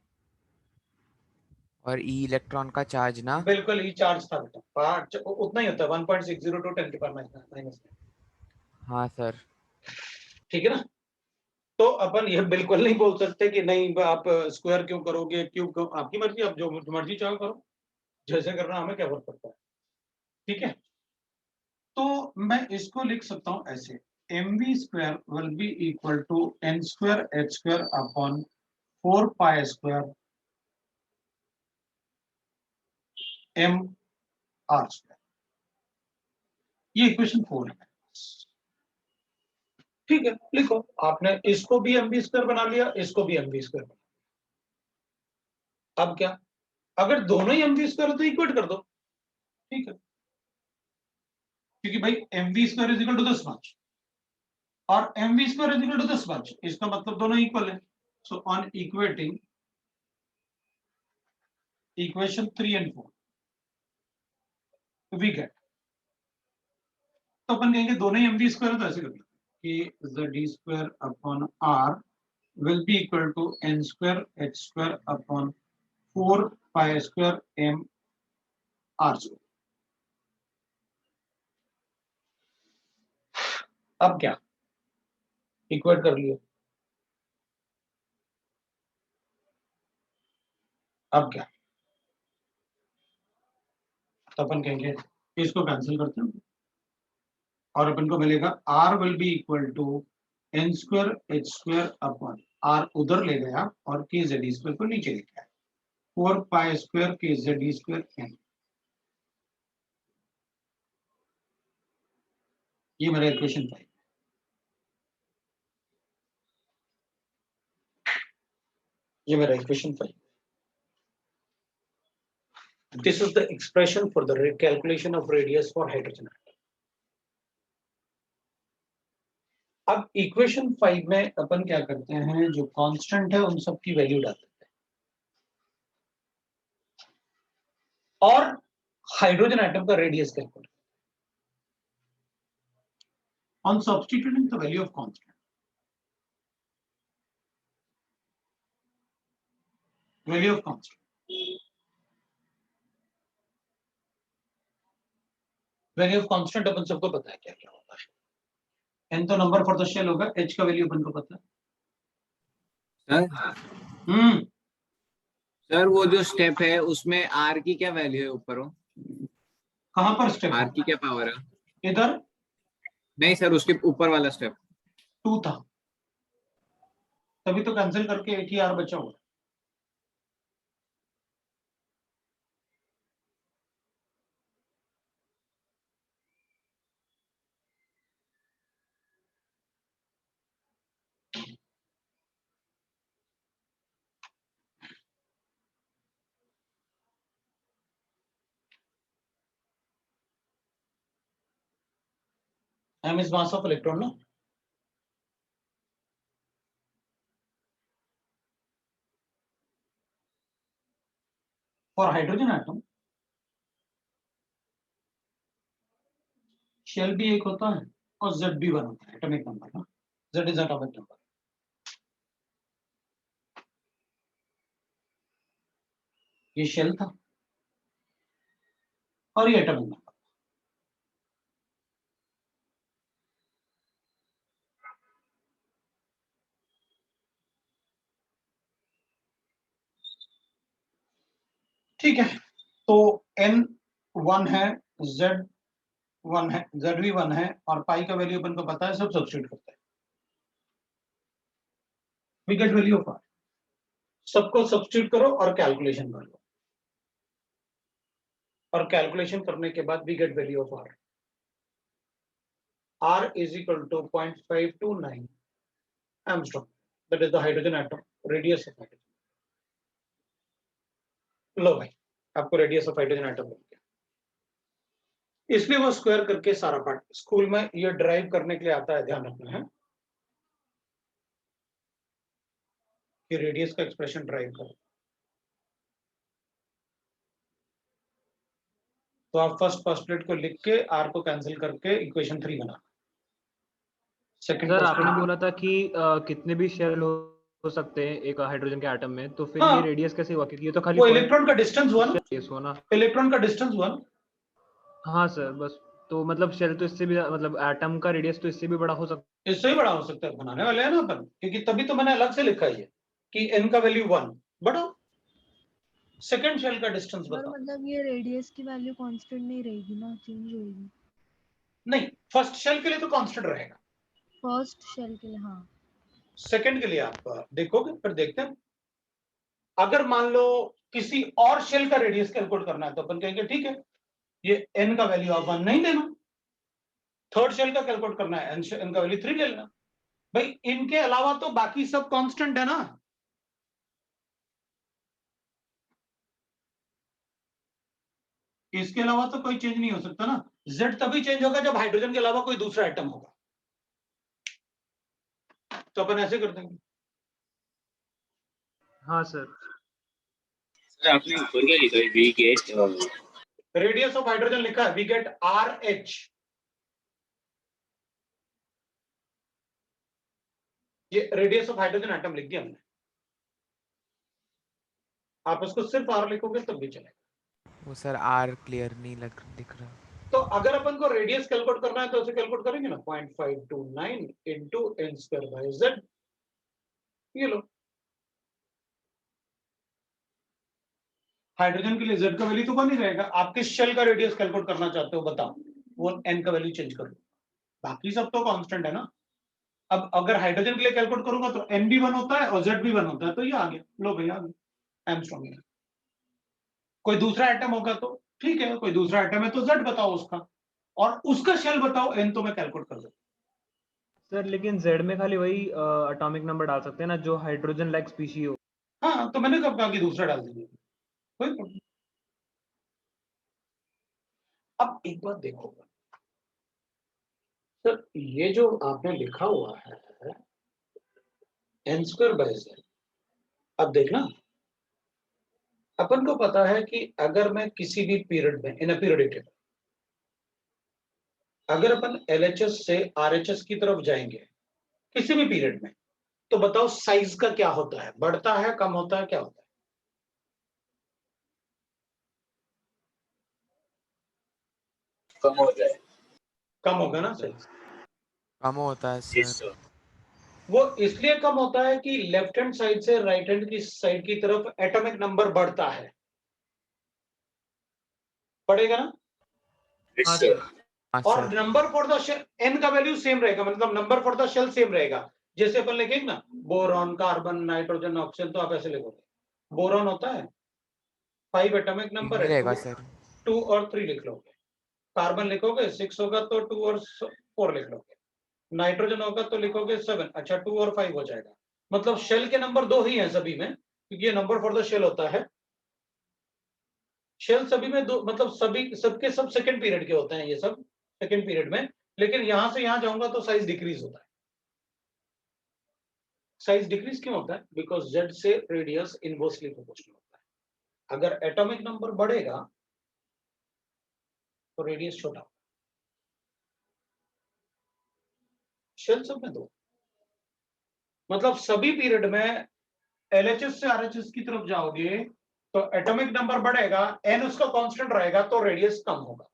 और ई इलेक्ट्रॉन का चार्ज ना? बिल्कुल ही चार्ज था बेटा, उतना ही होता है 1.602 10 की पावर माइनस। हाँ सर। ठीक है ना। तो अपन ये बिल्कुल नहीं बोल सकते कि नहीं आप स्क्वायर क्यों करोगे, क्यूब क्यों, आपकी मर्जी, आप जो मर्जी चाहो करो, जैसे करना, हमें क्या फर्क पड़ता है, ठीक है। तो मैं इसको लिख सकता हूं ऐसे, mv square will be equal to n square h square upon 4 pi square m r square. ये इक्वेशन 4 है, ठीक है। लिखो, आपने इसको भी mv स्क्वायर बना लिया, इसको भी mv स्क्वायर बना लिया। अब क्या, अगर दोनों ही mv स्क्वायर हो तो इक्वेट कर दो, ठीक है, क्योंकि भाई mv square is equal to this much और mv square is equal to this much, इसका मतलब दोनों इक्वल है। So on equating equation 3 and 4 we get, तो अपन कहेंगे दोनों ही mv स्क्वायर, तो ऐसे कर कि z square upon r will be equal to n square h square upon 4 pi square m r square। अब क्या, इक्वेट कर लिया, अब क्या, तो अपन कहेंगे इसको कैंसिल करते हैं और अपन को मिलेगा r will be equal to n square h square upon r उधर ले गया और k z स्क्वायर को नीचे लेके आया, 4 pi square k z square n। ये मेरा इक्वेशन 5, ये मेरा equation 5। This is the expression for the calculation of radius for hydrogen atom। अब इक्वेशन 5 में अपन क्या करते हैं, जो कांस्टेंट है उन सब की वैल्यू डाल देते हैं और हाइड्रोजन एटम का radius calculate on substituting the value of constant, value of constant, value of constant अपन सबको पता है क्या क्या होता है। n तो नंबर फॉर द शेल होगा, h का वैल्यू अपन को पता है, सर हम्म सर वो जो स्टेप है उसमें आर की क्या वैल्यू है ऊपर हो? कहाँ पर स्टेप आर की क्या पावर है? इधर नहीं सर, उसके ऊपर वाला स्टेप। 2 था, तभी तो कैंसिल करके एक ही आर बचा हुआ। M is mass of electron, no? For hydrogen atom, shell भी एक होता है और Z भी 1 होता है, एटॉमिक नंबर ना, Z is atomic number। ये शेल था और ये एटॉमिक नंबर। ठीक है, तो N 1 है, Z 1 है, Z भी 1 है, और पाई का वैल्यू अपन को पता है, सब सब्स्टिट्यूट करते हैं, we get value of R। सबको सब्स्टिट्यूट करो और कैलकुलेशन कर लो, और कैलकुलेशन करने के बाद we get value of R। R is equal to 0.529 Armstrong, that is the hydrogen atom radius of hydrogen। लो भाई, आपको रेडियस ऑफ हाइड्रोजन एटम मिल गया। इसलिए वो स्क्वायर करके सारा पार्ट स्कूल में ये ड्राइव करने के लिए आता है, ध्यान रखना है कि रेडियस का एक्सप्रेशन ड्राइव करो। तो आप फर्स्ट पोस्टुलेट को लिख के R को कैंसिल करके इक्वेशन 3 बना। सेकंड सर आपने पोस्टुलेट, बोला था कि कितने भी शेल हो सकते हैं एक हाइड्रोजन के एटम में, तो फिर हाँ, ये रेडियस कैसे हुआ? क्योंकि ये तो खाली वो इलेक्ट्रॉन का डिस्टेंस हुआ ना, रेडियस हुआ ना। इलेक्ट्रॉन का डिस्टेंस हुआ ना। हाँ सर, बस तो मतलब शेल तो इससे भी मतलब एटम का रेडियस तो इससे भी बड़ा हो सकता इससे ही बड़ा हो सकता है, बनाने वाले हैं ना अपन, क्योंकि तभी तो मैंने अलग से लिखा है कि n का वैल्यू 1 बढ़ाओ, सेकंड शेल का डिस्टेंस पर बताओ। मतलब ये रेडियस की वैल्यू कांस्टेंट नहीं रहेगी ना, चेंज होगी। नहीं, फर्स्ट शेल के लिए तो कांस्टेंट रहेगा, फर्स्ट शेल के लिए हाँ। सेकंड के लिए आप देखोगे, फिर देखते हैं। अगर मान लो किसी और शेल का रेडियस कैलकुलेट करना है तो अपन कहेंगे ठीक है, ये n का वैल्यू आप 1 नहीं देना। थर्ड शेल का कैलकुलेट करना है, n का वैल्यू 3 ले लेना। भाई इनके अलावा तो बाकी सब कांस्टेंट है ना। इसके अलावा तो कोई चेंज नहीं हो सकता ना। Z तभी चेंज होगा जब हाइड्रोजन के अलावा कोई दूसरा एटम होगा, तो अपन ऐसे कर देंगे। है। हाँ सर। सर आपने ऊपर क्या लिखा है? We get radius of hydrogen लिखा है, वी गेट RH। ये रेडियस ऑफ हाइड्रोजन एटम लिख दिया हमने। आप उसको सिर्फ R लिखोगे तब भी चलेगा। वो सर आर क्लियर नहीं दिख रहा। तो अगर अपन को रेडियस कैलकुलेट करना है तो उसे कैलकुलेट करेंगे ना, 0.529 into n square by z। ये लो, हाइड्रोजन के लिए z का वैल्यू तो 1 ही रहेगा। आप किस शेल का रेडियस कैलकुलेट करना चाहते हो बताओ, वो n का वैल्यू चेंज कर लो, बाकी सब तो कांस्टेंट है ना। अब अगर हाइड्रोजन के लिए कैलकुलेट करूंगा तो n भी 1 होता है और z भी 1 होता है, तो ये आ गया। लो भैया, एमस्ट्रॉन्ग। कोई दूसरा एटम होगा तो ठीक है, कोई दूसरा एटम है तो z बताओ उसका, और उसका शेल बताओ n, तो मैं कैलकुलेट कर दूं। सर लेकिन जेड में खाली वही एटॉमिक नंबर डाल सकते हैं ना जो हाइड्रोजन लाइक स्पीशी हो। हाँ, तो मैंने कब कहा कि दूसरा डाल देंगे, कोई प्रॉब्लम नहीं। अब एक बात देखो सर, ये जो आपने लिखा हुआ है n स्क्वायर बाय z, अब देखना, अपन को पता है कि अगर मैं किसी भी पीरियड में इन अ पीरियोडिक टेबल, अगर अपन LHS से RHS की तरफ जाएंगे किसी भी पीरियड में, तो बताओ साइज का क्या होता है, बढ़ता है, कम होता है, क्या होता है? कम हो जाए। कम होगा ना साइज। कम होता है यस सर। सर। वो इसलिए कम होता है कि लेफ्ट हैंड साइड से राइट हैंड की साइड की तरफ एटॉमिक नंबर बढ़ता है, बढ़ेगा ना? Yes, हाँ sir. सर। हाँ और sir. Number for the shell n का वैल्यू सेम रहेगा, मतलब number for the shell same रहेगा। जैसे अपन लिखेंगे ना बोरॉन, कार्बन, नाइट्रोजन, ऑक्सीजन, तो आप ऐसे लिखोगे। बोरॉन होता है 5 एटॉमिक नंबर यही है, रहेगा सर। 2 और 3 लिख लोगे। कार्बन लिखोगे 6 होगा तो 2 और 4 लिख लोगे। नाइट्रोजन होगा तो लिखोगे 7, अच्छा 2 और 5 हो जाएगा। मतलब शेल के नंबर 2 ही हैं सभी में, क्योंकि ये नंबर फॉर द शेल होता है। शेल सभी में दो, मतलब सभी सबके सब सेकंड पीरियड के होते हैं, ये सब सेकंड पीरियड में। लेकिन यहां से यहां जाऊंगा तो साइज डिक्रीज होता है। साइज डिक्रीज क्यों होता है? बिकॉज जेड से रेडियस इनवर्सली प्रोपोर्शनल होता है। अगर एटॉमिक नंबर बढ़ेगा तो रेडियस छोटा होगा। शेल सब में दो, मतलब सभी पीरियड में एलएचएस से आरएचएस की तरफ जाओगे तो एटॉमिक नंबर बढ़ेगा, एन उसका कांस्टेंट रहेगा तो रेडियस कम होगा।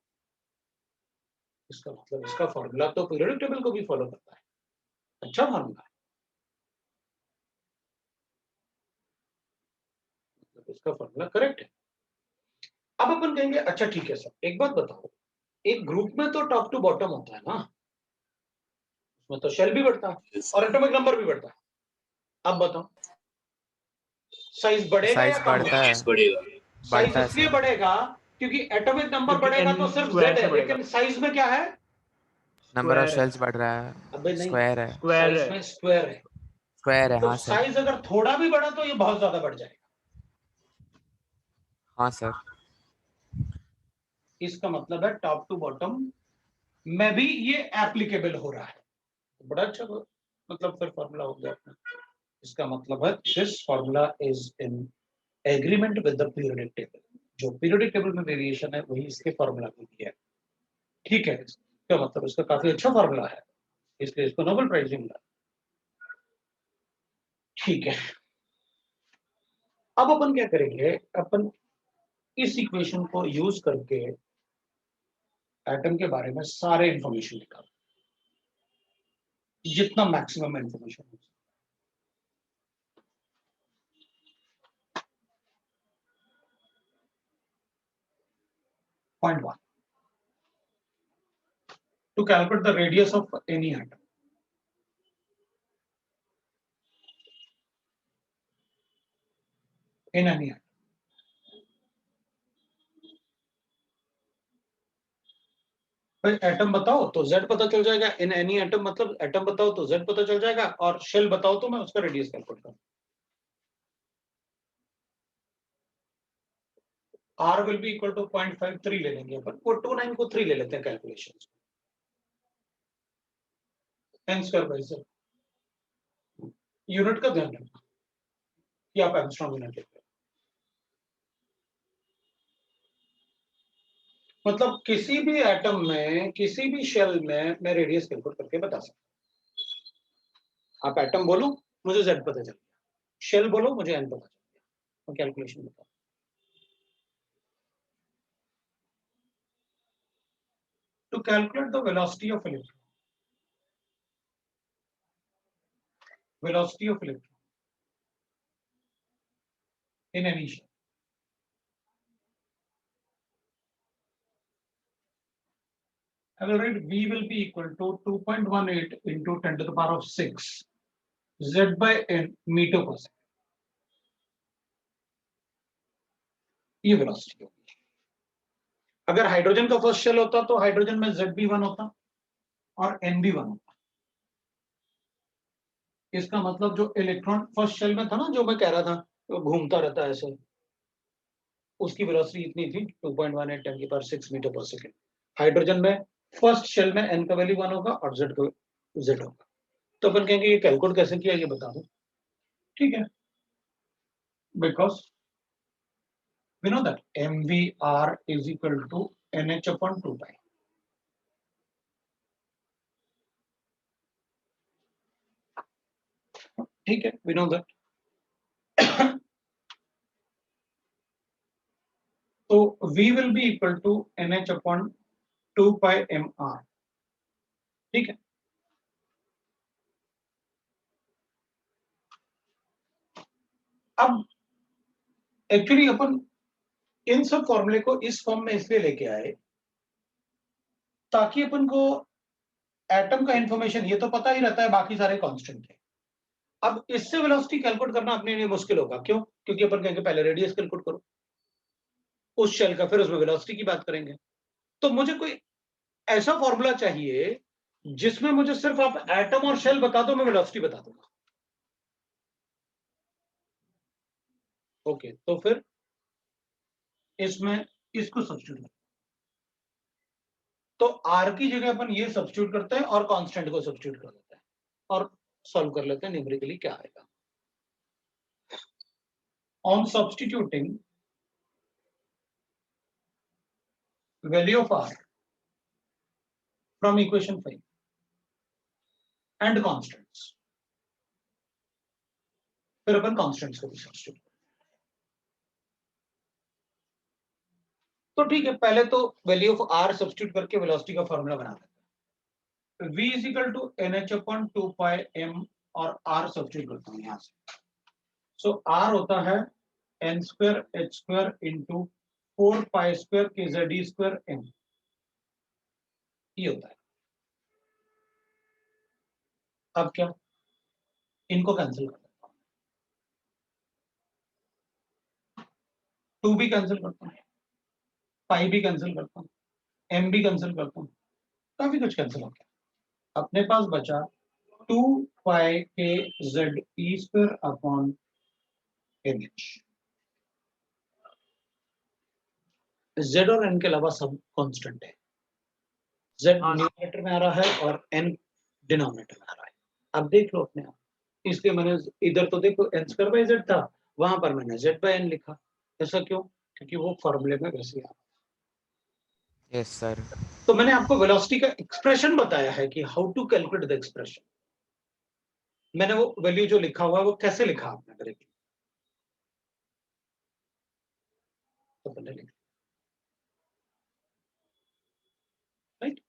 इसका मतलब इसका फॉर्मूला तो पीरियोडिक टेबल को भी फॉलो करता है। अच्छा फॉर्मूला है, मतलब इसका फॉर्मूला करेक्ट है। अब अपन कहेंगे अच्छा ठीक है सर, एक बात बताओ, एक ग्रुप में तो टॉप टू बॉटम होता है ना, उसमें तो शेल भी बढ़ता है Yes. और एटॉमिक नंबर भी बढ़ता है। अब बताओ साइज बढ़ेगा या साइज कम बढ़ता होगा? है। Yes, बढ़ेगा। साइज बढ़ता है इसलिए सर। बढ़ेगा क्योंकि एटॉमिक नंबर क्योंकि बढ़ेगा n तो सिर्फ स्क्वायर जेड से है, बढ़ेगा। लेकिन साइज में क्या है? नंबर ऑफ स्क्वायर है। शेल्स बढ़ रहा है। अबे नहीं, स्क्वायर है। स्क्वायर साइज है। में स्क्वायर है। स्क्वायर है, तो हाँ सर। साइज अगर थोड़ा भी बढ़ा तो ये बहुत ज्यादा बढ़ जाएगा। हाँ सर। इसका मतलब है टॉप टू बॉटम में भी ये एप्लीकेबल हो रहा है। बड़ा अच्छा मतलब फिर फॉर्मूला हो गया अपना। इसका मतलब है this formula is in agreement with the periodic table. जो पीरियोडिक टेबल में वेरिएशन है वही इसके फॉर्मूला में भी है। ठीक है, इसका मतलब इसका काफी अच्छा फॉर्मूला है, इसलिए इसको नोबेल प्राइज भी मिला। ठीक है, अब अपन क्या करेंगे, अपन इस इक्वेशन को यूज करके एटम के बारे में सारे इंफॉर्मेशन निकाल, जितना मैक्सिमम इंफॉर्मेशन हो। Point 1. To calculate the radius of any atom. In any atom. भाई एटम बताओ तो z पता चल जाएगा। इन एनी एटम मतलब एटम बताओ तो z पता चल जाएगा, और शेल बताओ तो मैं उसका रेडियस कैलकुलेट करूँ। R will be equal to 0.53 ले लेंगे अपन, वो 29 को 3 ले लेते हैं calculation. n square by z। Unit का ध्यान रखना कि आप एंगस्ट्रॉम यूनिट लेते हैं। मतलब किसी भी एटम में किसी भी शेल में मैं रेडियस कैलकुलेट करके बता सकता हूँ। आप एटम बोलो मुझे z पता चल गया, शेल बोलो मुझे n पता चल गया, तो कैलकुलेशन बताओ। To calculate the velocity of electron, in any shell, I will write V will be equal to 2.18 into 10 to the power of 6 Z by n meter per second. ये velocity होगी। अगर hydrogen का first shell होता तो hydrogen में Z भी 1 होता और N भी 1 होता। इसका मतलब जो इलेक्ट्रॉन फर्स्ट शेल में था ना, जो मैं कह रहा था वो घूमता रहता है ऐसे, उसकी वेलोसिटी इतनी थी 2.18 10 की power 6 metre per second. Hydrogen में फर्स्ट शेल में n का वैल्यू 1 होगा और z का z होगा। तो अपन कहेंगे ये कैलकुलेट कैसे किया ये बता दो। ठीक है, because we know that mvr is equal to nh upon 2 pi. ठीक है, we know that. तो v will be equal to nh upon 2 pi mr. ठीक है, अब एक्चुअली अपन इन सब फॉर्मूले को इस फॉर्म में इसलिए लेके आए ताकि अपन को एटम का इंफॉर्मेशन ये तो पता ही रहता है, बाकी सारे कांस्टेंट है। अब इससे वेलोसिटी कैलकुलेट करना अपने लिए मुश्किल होगा। क्यों? क्योंकि अपन कहेंगे पहले रेडियस कैलकुलेट करो उस शेल का, फिर उसमें वेलोसिटी की बात करेंगे। तो मुझे कोई ऐसा फॉर्मूला चाहिए जिसमें मुझे सिर्फ आप एटम और शेल बता दो, मैं वेलोसिटी बता दूंगा। ओके, तो फिर इसमें इसको सब्स्टिट्यूट कर, तो आर की जगह अपन ये सब्स्टिट्यूट करते हैं और कांस्टेंट को सब्स्टिट्यूट कर देते हैं और सॉल्व कर लेते हैं न्यूमेरिकली क्या आएगा। On substituting value of r from equation 5 and constants, फिर अपन कांस्टेंट्स को भी सब्स्टिट्यूट। तो ठीक है, पहले तो वैल्यू ऑफ r सब्स्टिट्यूट करके वेलोसिटी का फॉर्मूला बना लेते हैं। v is equal to nh upon 2 pi m और r सब्स्टिट्यूट करता हूं यहां से। सो r होता है n square h square into 4 pi square k z square m, ये होता है। अब क्या, इनको कैंसिल कर देता हूं, 2 भी कैंसिल करता हूं, पाई भी कैंसिल करता हूं, m भी कैंसिल करता हूं, काफी कुछ कैंसिल हो गया। अपने पास बचा 2 पाई के z e square upon nh। z और n के अलावा सब कांस्टेंट है। z न्यूमरेटर में आ रहा है और n डिनोमिनेटर में आ रहा है। अब देख लो अपने आप, इसलिए मैंने इधर तो देखो n स्क्वायर बाई z था, वहां पर मैंने z बाई n लिखा। ऐसा क्यों? क्योंकि वो फॉर्मूले में वैसे ही आ। Yes sir. तो मैंने आपको वेलोसिटी का एक्सप्रेशन बताया है कि how to calculate the expression. मैंने वो वैल्यू जो लिखा हुआ है वो कैसे लिखा आपने करेक्टली, तो पहले लिख write.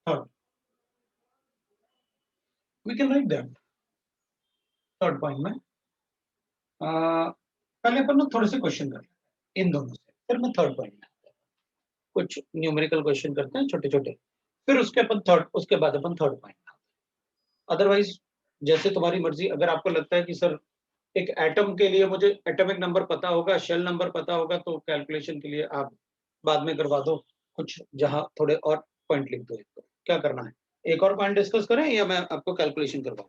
Third we can write that. Third point में पहले अपन थोड़े से क्वेश्चन कर लेते हैं इन दोनों से, फिर मैं थर्ड पॉइंट में कुछ न्यूमेरिकल क्वेश्चन करते हैं छोटे छोटे, फिर उसके बाद अपन थर्ड पॉइंट। अदरवाइज जैसे तुम्हारी मर्जी, अगर आपको लगता है कि सर एक एटम के लिए मुझे एटॉमिक नंबर पता होगा, शेल नंबर पता होगा, तो कैलकुलेशन के लिए आप बाद में करवा दो, कुछ जहां थोड़े और पॉइंट लिख दो। क्या करना है, एक और पॉइंट डिस्कस करें या मैं आपको कैलकुलेशन करवाऊं?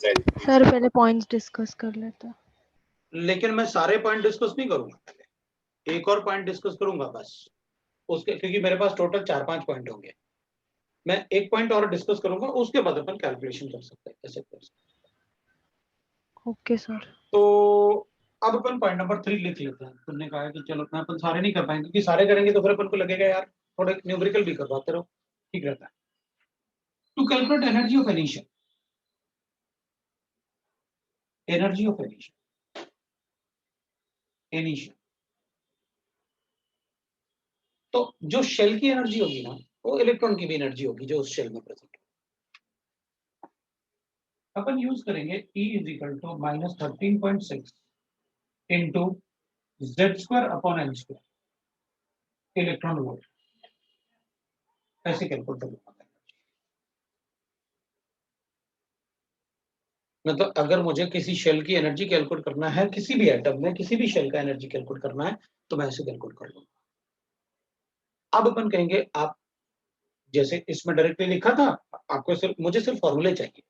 सर पहले पॉइंट्स डिस्कस कर लेते हैं। लेकिन मैं सारे पॉइंट डिस्कस नहीं करूंगा, पहले एक और पॉइंट डिस्कस करूंगा बस उसके, क्योंकि मेरे पास टोटल 4-5 पॉइंट होंगे। मैं एक पॉइंट और डिस्कस करूंगा, उसके बाद अपन कैलकुलेशन कर सकते हैं, ऐसे कर सकते हैं। Okay sir. तो अब अपन पॉइंट नंबर 3 लिख लेते हैं। तुमने कहा है कि चलो मैं अपन सारे नहीं कर पाएंगे, क्योंकि सारे करेंगे तो फिर अपन को लगेगा यार थोड़े न्यूमेरिकल भी करवाते रहो, ठीक रहता है। To calculate energy of ionisation, energy of ionisation, ionisation, तो जो शेल की एनर्जी होगी ना, वो इलेक्ट्रॉन की भी एनर्जी होगी जो उस शेल में प्रेजेंट है। अपन यूज करेंगे E is equal to -13.6 into Z square upon n square electron volt, ऐसे कैलकुलेट करूंगा। मतलब अगर मुझे किसी शेल की एनर्जी कैलकुलेट करना है, किसी भी एटम में किसी भी शेल का एनर्जी कैलकुलेट करना है, तो मैं ऐसे कैलकुलेट कर लूंगा। अब अपन कहेंगे आप जैसे इसमें डायरेक्टली लिखा था, आपको सिर्फ मुझे सिर्फ फॉर्मूले चाहिए,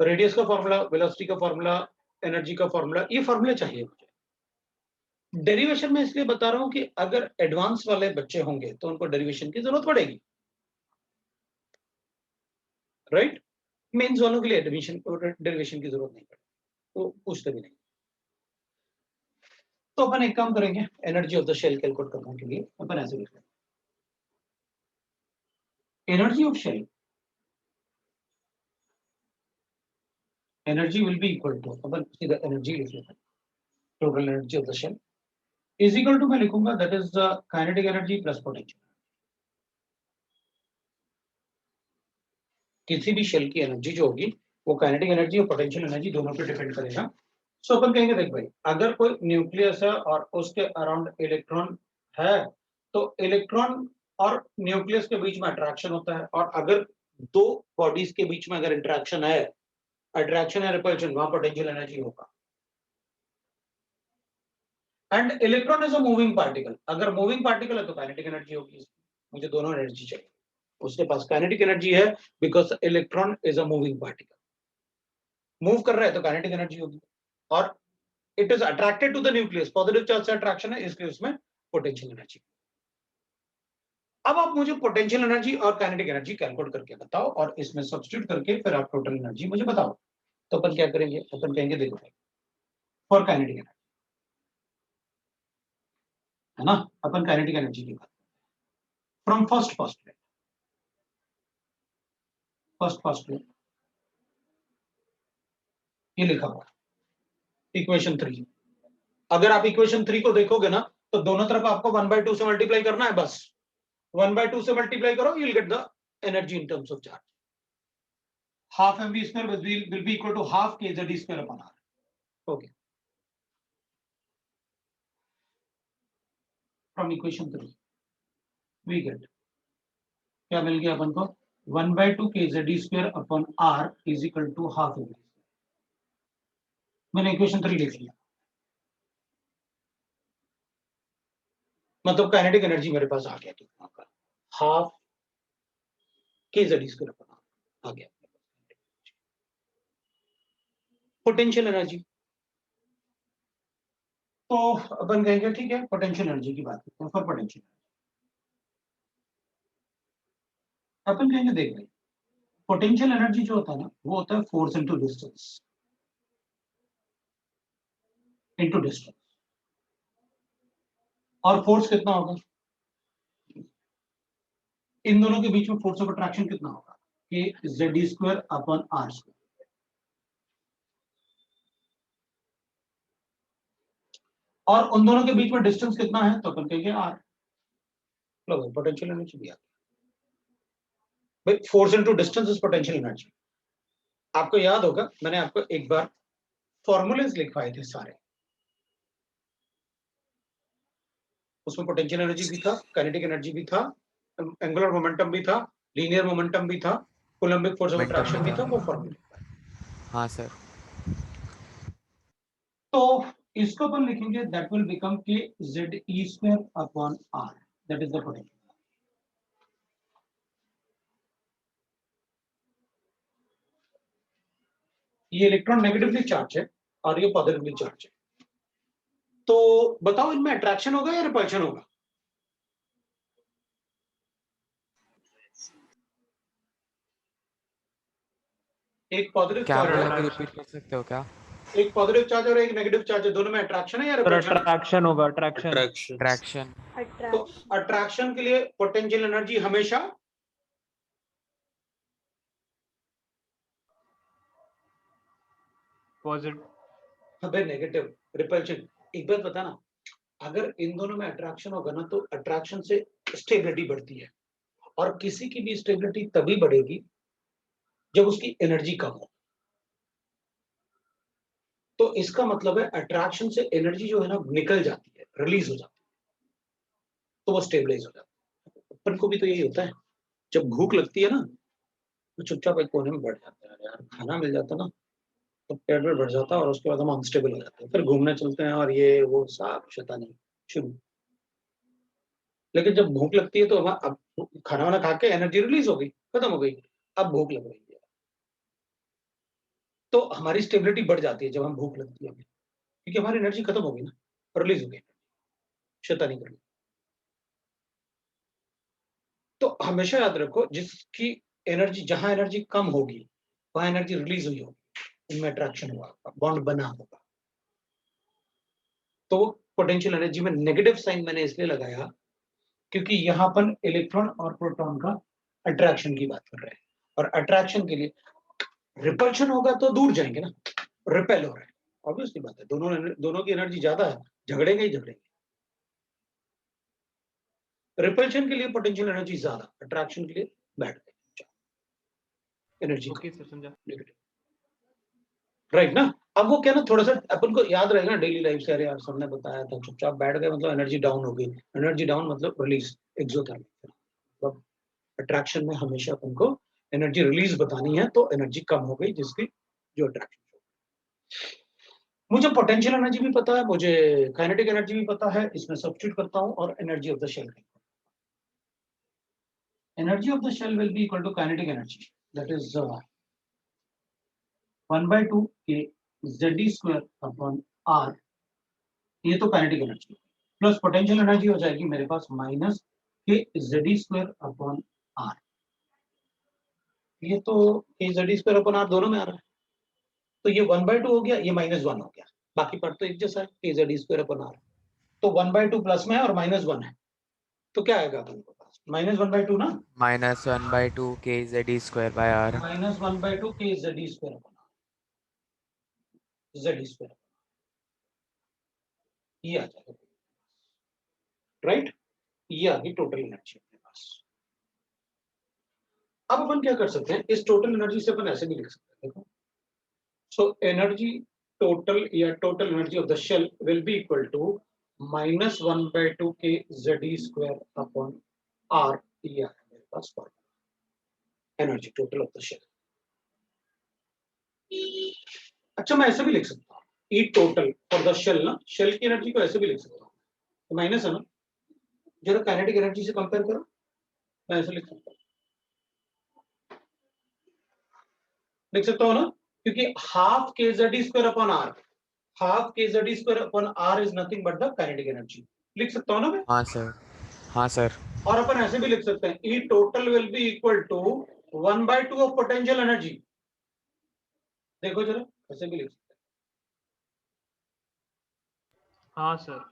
रेडियस का फॉर्मूला, वेलोसिटी का फॉर्मूला, एनर्जी का फॉर्मूला, ये फॉर्मूले चाहिए मुझे। डेरिवेशन में इसलिए बता रहा हूं कि अगर एडवांस वाले बच्चे होंगे तो उनको डेरिवेशन की जरूरत पड़ेगी, राइट। मेंस वालों के लिए डेरिवेशन की जरूरत नहीं पड़ेगी, वो पूछते भी नहीं। तो अपन एक काम करेंगे, energy of the shell calculate करने के लिए अपन ऐसे लिख लेंगे, energy of shell, energy will be equal to, अपन सीधा एनर्जी लिख लेते हैं, total energy of the shell is equal to, मैं लिखूंगा that is the kinetic energy plus potential. किसी भी शेल की एनर्जी जो होगी वो काइनेटिक एनर्जी और पोटेंशियल एनर्जी दोनों पे डिपेंड करेगा। सो अपन कहेंगे देख भाई, अगर कोई न्यूक्लियस है और उसके अराउंड इलेक्ट्रॉन है तो इलेक्ट्रॉन और न्यूक्लियस के बीच में अट्रैक्शन होता है, और अगर दो बॉडीज के बीच में अगर इंटरेक्शन है, अट्रैक्शन या रिपल्शन, वहां पोटेंशियल एनर्जी होगा। And electron is a moving particle, अगर मूविंग पार्टिकल है तो काइनेटिक एनर्जी होगी। मुझे दोनों एनर्जी चाहिए, उसके पास काइनेटिक एनर्जी है because electron is a moving particle, move कर रहा है तो काइनेटिक एनर्जी होगी, और it is attracted to the nucleus, positive charge से अट्रैक्शन है, इसलिए उसमें पोटेंशियल एनर्जी। अब आप मुझे पोटेंशियल एनर्जी और काइनेटिक एनर्जी कैलकुलेट करके बताओ, और इसमें सब्स्टिट्यूट करके फिर आप टोटल एनर्जी मुझे बताओ। तो अपन क्या करेंगे, अपन कहेंगे देखो फॉर काइनेटिक एनर्जी, है ना, अपन काइनेटिक एनर्जी की बात फ्रॉम फर्स्ट पोस्टुलेट ये लिखा हुआ इक्वेशन 3। अगर आप इक्वेशन 3 को देखोगे ना तो दोनों तरफ आपको 1/2 से मल्टीप्लाई करना है, बस 1/2 से मल्टीप्लाई करो, you'll get the energy in terms of charge. Half mv square will be equal to half kz square upon r. Okay. From equation 3 we get क्या मिल गया अपन को, 1/2 kz square upon r is equal to half mv. मैंने equation 3 लिख लिया, मतलब kinetic energy मेरे पास आ गया कितना का, half kz square upon r आ गया। पोटेंशियल एनर्जी, तो अपन कहेंगे ठीक है, पोटेंशियल एनर्जी की बात करते हैं। फॉर पोटेंशियल अपन कहेंगे देख भाई, पोटेंशियल एनर्जी जो होता है ना वो होता है फोर्स इनटू डिस्टेंस, और फोर्स कितना होगा, इन दोनों के बीच में फोर्स ऑफ अट्रैक्शन कितना होगा, कि Z square upon r square, और उन दोनों के बीच में डिस्टेंस कितना है तो अपन कहेंगे आर। लो पोटेंशियल एनर्जी दिया भाई, force into distance is potential energy. आपको याद होगा मैंने आपको एक बार फॉर्मूलेस लिखवाए थे सारे, उसमें पोटेंशियल एनर्जी भी था, काइनेटिक एनर्जी भी था, एंगुलर मोमेंटम भी था, लीनियर मोमेंटम भी था, कूलम्बिक फोर्स ऑफ अट्रैक्शन भी था, वो फॉर्मूले। हाँ सर। तो इसको अपन लिखेंगे, that will become k Z e square upon r, that is the potential. ये इलेक्ट्रॉन नेगेटिवली चार्ज है और ये पॉजिटिवली चार्ज है, तो बताओ इनमें अट्रैक्शन होगा या रिपल्शन होगा? एक पॉजिटिव क्या बोला अभी चार्ज, रिपीट कर सकते हो क्या? एक पॉजिटिव चार्ज और एक नेगेटिव चार्ज है, दोनों में अट्रैक्शन है या रिपल्शन? अट्रैक्शन होगा, अट्रैक्शन। अट्रैक्शन। ट्रैक्शन। तो अट्रैक्शन के लिए पोटेंशियल एनर्जी हमेशा पॉजिटिव। अबे नेगेटिव। रिपल्शन, एक बात बता ना, अगर इन दोनों में अट्रैक्शन होगा ना तो अट्रैक्शन से स्टेबिलिटी बढ़ती है, और किसी की भी स्टेबिलिटी तभी बढ़ेगी जब उसकी एनर्जी कम हो। तो इसका मतलब है अट्रैक्शन से एनर्जी जो है ना निकल जाती है, रिलीज हो जाती है, तो वो स्टेबलाइज हो जाता है। अपन को भी तो यही होता है, जब भूख लगती है ना तो चुपचाप एक कोने में बैठ जाते हैं, यार खाना मिल जाता ना तो पेट में बढ़ जाता है, और उसके बाद हम अनस्टेबल हो जाते हैं, फिर घूमने चलते हैं और ये वो सब शैतानी शुरू। लेकिन जब भूख लगती है तो हम अब खाना वाना खा के एनर्जी रिलीज हो गई, खत्म हो गई, अब भूख लग रही है, तो हमारी स्टेबिलिटी बढ़ जाती है जब हम भूख लगती है हमें, क्योंकि हमारी एनर्जी खत्म हो गई ना, रिलीज हो गई, शैतानी कर ली। तो हमेशा याद रखो, जिसकी एनर्जी, जहां एनर्जी कम होगी वहां एनर्जी रिलीज हुई होगी, इनमें अट्रैक्शन हुआ, बॉन्ड बना होगा। तो पोटेंशियल एनर्जी में नेगेटिव साइन मैंने इसलिए लगाया क्योंकि यहां पर इलेक्ट्रॉन और प्रोटॉन का अट्रैक्शन की बात कर रहे हैं, और अट्रैक्शन के लिए रिपल्शन होगा तो दूर जाएंगे ना, रिपेल हो रहा है, ऑब्वियसली बात है, दोनों की एनर्जी ज्यादा है, झगड़ेंगे ही झगड़ेंगे। रिपल्शन के लिए पोटेंशियल एनर्जी ज्यादा, अट्रैक्शन के लिए बैठ एनर्जी। ओके सर, समझा। नेगेटिव। राइट ना। अब वो क्या ना, थोड़ा सा अपन को याद रहेगा डेली लाइफ से, अरे यार सबने बताया था, चुपचाप बैठ गए मतलब एनर्जी डाउन हो गई। एनर्जी डाउन मतलब रिलीज, एक्सोथर्मिक, मतलब अट्रैक्शन में हमेशा अपन को एनर्जी रिलीज बतानी है, तो एनर्जी कम हो गई जिसकी जो अट्रैक्शन। मुझे पोटेंशियल एनर्जी भी पता है, मुझे काइनेटिक एनर्जी भी पता है, इसमें सब्स्टिट्यूट करता हूं और energy of the shell, energy of the shell will be equal to kinetic energy, that is 1/2 k ZD square upon R, ये तो kinetic energy, plus potential energy हो जाएगी मेरे पास minus k ZD square upon R। ये तो के ZD square upon R दोनों में आ रहा है, तो ये 1/2 हो गया, ये -1 हो गया, बाकी पार्ट तो एक जैसा है, के ZD स्क्वायर अपॉन R। तो 1/2 प्लस में है और -1 है, तो क्या आएगा अपन के पास, -1/2 ना, -1/2 k ZD square by R। -1/2 k ZD square upon ZD square, ये आ जाएगा, राइट। ये आ गई टोटल एनर्जी अपने पास। अब अपन क्या कर सकते हैं, इस टोटल एनर्जी से अपन ऐसे भी लिख सकते हैं, देखो, सो एनर्जी टोटल या total energy of the shell will be equal to -1/2 k ZD square upon R, ये आ गया मेरे पास formula, energy total of the shell. अच्छा, मैं ऐसे भी लिख सकता हूँ, E total for the shell ना, शेल की एनर्जी को ऐसे भी लिख सकता हूँ, तो माइनस है ना, जरा काइनेटिक एनर्जी से कंपेयर करो, मैं ऐसे लिख सकता हूँ, लिख सकता हूँ ना, क्योंकि हाफ के ZD square upon R, half के ZD square upon R is nothing but the kinetic energy, लिख सकता हूँ ना मैं। हाँ सर, हाँ सर। और अपन ऐसे भी लिख सकते हैं, E total will be equal to 1/2 of potential energy, देखो जरा, ऐसे भी लिख सकते हाँ सर। हैं,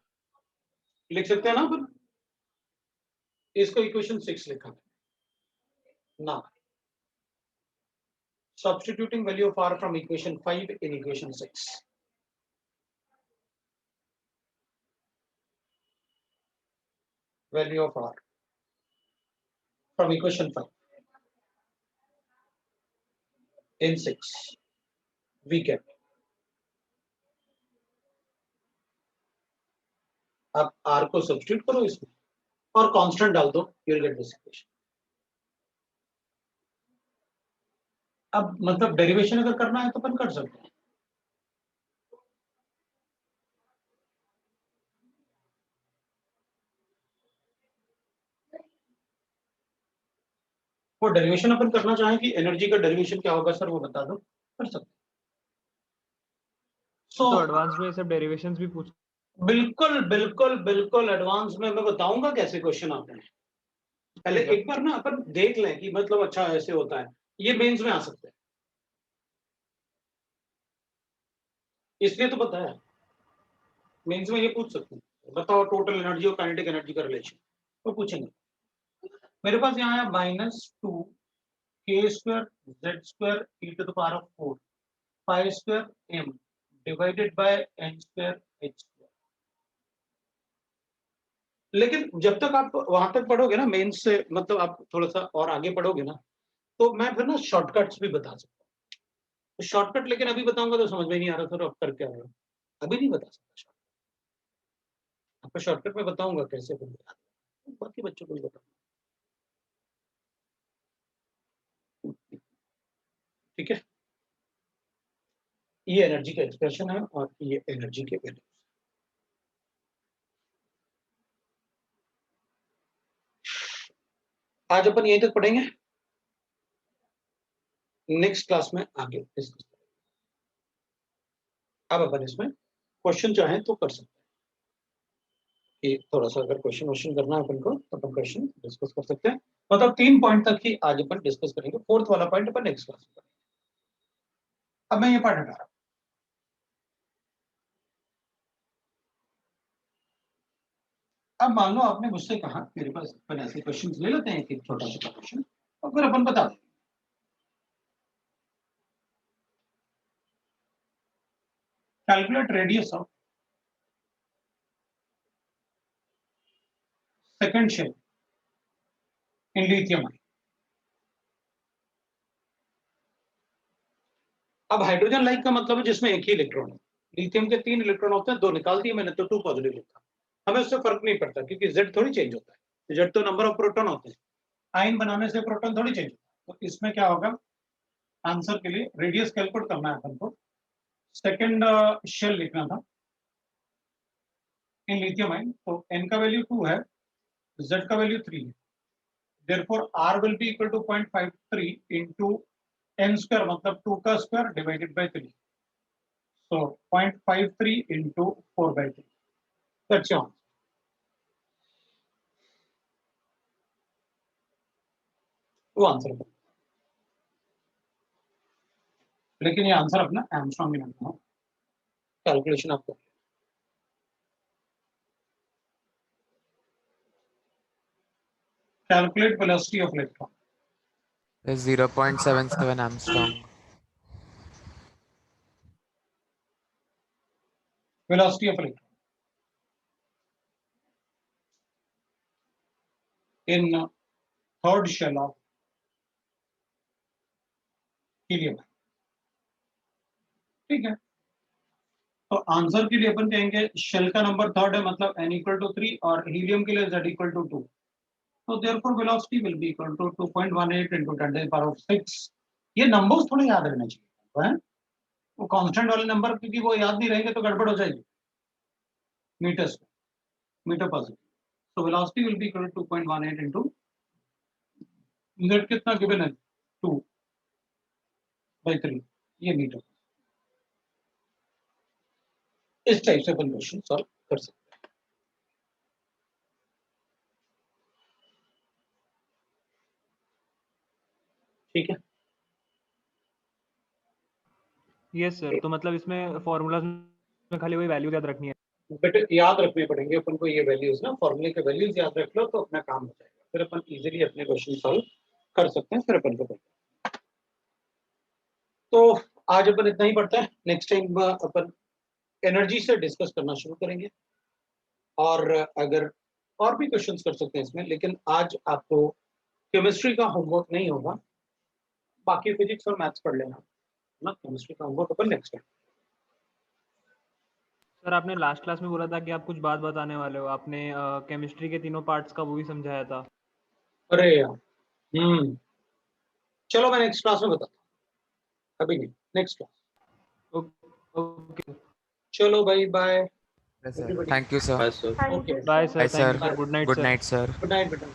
लिख सकते हैं ना अपन, इसको इक्वेशन 6 लिखा ना, substituting value of R from equation 5 in equation 6, value of R from equation 5 in 6 we get, अब R को सब्स्टिट्यूट करो इसमें और कांस्टेंट डाल दो, you will get this equation. अब मतलब डेरिवेशन अगर करना है तो अपन कर सकते हैं, वो डेरिवेशन अपन करना चाहें कि एनर्जी का डेरिवेशन क्या होगा सर, वो बता दो, कर सकते हैं। तो एडवांस में ये सब डेरिवेशंस भी पूछ। बिल्कुल बिल्कुल बिल्कुल एडवांस में मैं बताऊंगा कैसे क्वेश्चन आते हैं, पहले एक बार ना अपन देख लें कि मतलब अच्छा ऐसे होता है, ये मेंस में आ सकते हैं, इसलिए तो पता है, मेंस में ये पूछ सकते हैं, बताओ टोटल एनर्जी और काइनेटिक एनर्जी का रिलेशन, वो पूछेंगे। मेरे पास यहाँ है -2 k square Z square e to the power of 4 pi square m divided by n square h square. लेकिन जब तक आप वहां तक पढ़ोगे ना मेंस से, मतलब आप थोड़ा सा और आगे पढ़ोगे ना, तो मैं फिर ना शॉर्टकट्स भी बता सकता हूँ, तो शॉर्टकट लेकिन अभी बताऊंगा तो समझ में नहीं आ रहा सर, अब कर क्या रहे हो, अभी नहीं बता सकता, आपको शॉर्टकट में बताऊंगा कैसे बनता है, बाकी बच्चों को भी बताऊंगा, ठीक है। ये एनर्जी का एक्सप्रेशन है और ये एनर्जी के वैल्यूज। आज अपन यहीं तक पढ़ेंगे, नेक्स्ट क्लास में आगे डिस्कस करेंगे। अब अपन इसमें क्वेश्चन चाहें तो कर सकते हैं, कि थोड़ा सा अगर क्वेश्चन करना है अपन को तो अपन क्वेश्चन डिस्कस कर सकते हैं, मतलब 3 पॉइंट तक ही आज अपन डिस्कस करेंगे, 4th वाला पॉइंट अपन नेक्स्ट क्लास में करेंगे। अब मैं ये पार्ट हटा रहा हूं, अब मान लो आपने मुझसे कहा मेरे पास अपन ऐसे क्वेश्चंस ले लेते हैं, एक छोटा छोटा क्वेश्चन और फिर अपन बता देंगे। Calculate radius of second shell in lithium ion. अब हाइड्रोजन लाइक का मतलब है जिसमें एक ही इलेक्ट्रॉन है। लिथियम के 3 इलेक्ट्रॉन होते हैं, 2 निकाल दिए मैंने तो 2 पॉजिटिव लिखा। हमें उससे फर्क नहीं पड़ता क्योंकि Z थोड़ी चेंज होता है, Z तो नंबर ऑफ प्रोटॉन होते हैं, आयन बनाने से प्रोटॉन थोड़ी चेंज होता है। तो इसमें क्या होगा, आंसर के लिए रेडियस कैलकुलेट करना है अपन को। सेकंड शेल लिखना था इन लिथियम आयन, तो n का वैल्यू 2 है, Z का वैल्यू 3 है, therefore R will be equal to 0.53 into n square मतलब 2 का square divided by 3, so 0.53 into 4 by 3, that's your answer. वो आंसर है, लेकिन ये आंसर अपना एमस्ट्रॉन्ग में नहीं है, कैलकुलेशन आपको calculate velocity of electron. 0.77 Armstrong. Velocity of electron in third shell of helium. ठीक है, तो आंसर के लिए अपन कहेंगे शेल का नंबर थर्ड है मतलब n equal to 3 और हीलियम के लिए z equal to 2, तो therefore velocity will be equal to 2.18 into 10 to the power of 6. ये नंबर्स थोड़े याद रहने चाहिए, है वो कांस्टेंट वाले नंबर, क्योंकि वो याद नहीं रहेंगे तो गड़बड़ हो जाएगी metres metre per second. so velocity will be equal to 2.18 into z कितना गिवन है 2 by 3, ये मीटर। इस टाइप से अपन क्वेश्चन सॉल्व कर सकते हैं। ठीक है, यस सर, तो मतलब इसमें फॉर्मूलाज में खाली वही वैल्यू याद रखनी है। बट याद रखने पड़ेंगे अपन को ये वैल्यूज ना, फॉर्मूले के वैल्यूज याद रख लो तो अपना काम हो जाएगा, फिर अपन इजीली अपने क्वेश्चन सॉल्व कर सकते हैं। फिर अपन को तो आज अपन इतना ही पढ़ते हैं, नेक्स्ट टाइम अपन एनर्जी से डिस्कस करना शुरू करेंगे, और अगर और भी क्वेश्चंस कर सकते हैं इसमें, लेकिन आज आपको केमिस्ट्री का होमवर्क नहीं होगा, बाकी फिजिक्स और मैथ्स पढ़ लेना ना, केमिस्ट्री का होमवर्क अपन नेक्स्ट टाइम। सर आपने लास्ट क्लास में बोला था कि आप कुछ बात बताने वाले हो, आपने केमिस्ट्री के तीनों पार्ट्स का वो भी समझाया था। अरे यार, चलो मैं नेक्स्ट क्लास में बताता हूँ, अभी नहीं, नेक्स्ट क्लास। ओके, चलो भाई, बाय। Thank you, sir. बस okay, bye Bye, sir, sir. Thank you sir, good night Good sir. night, sir. Good night बेटा।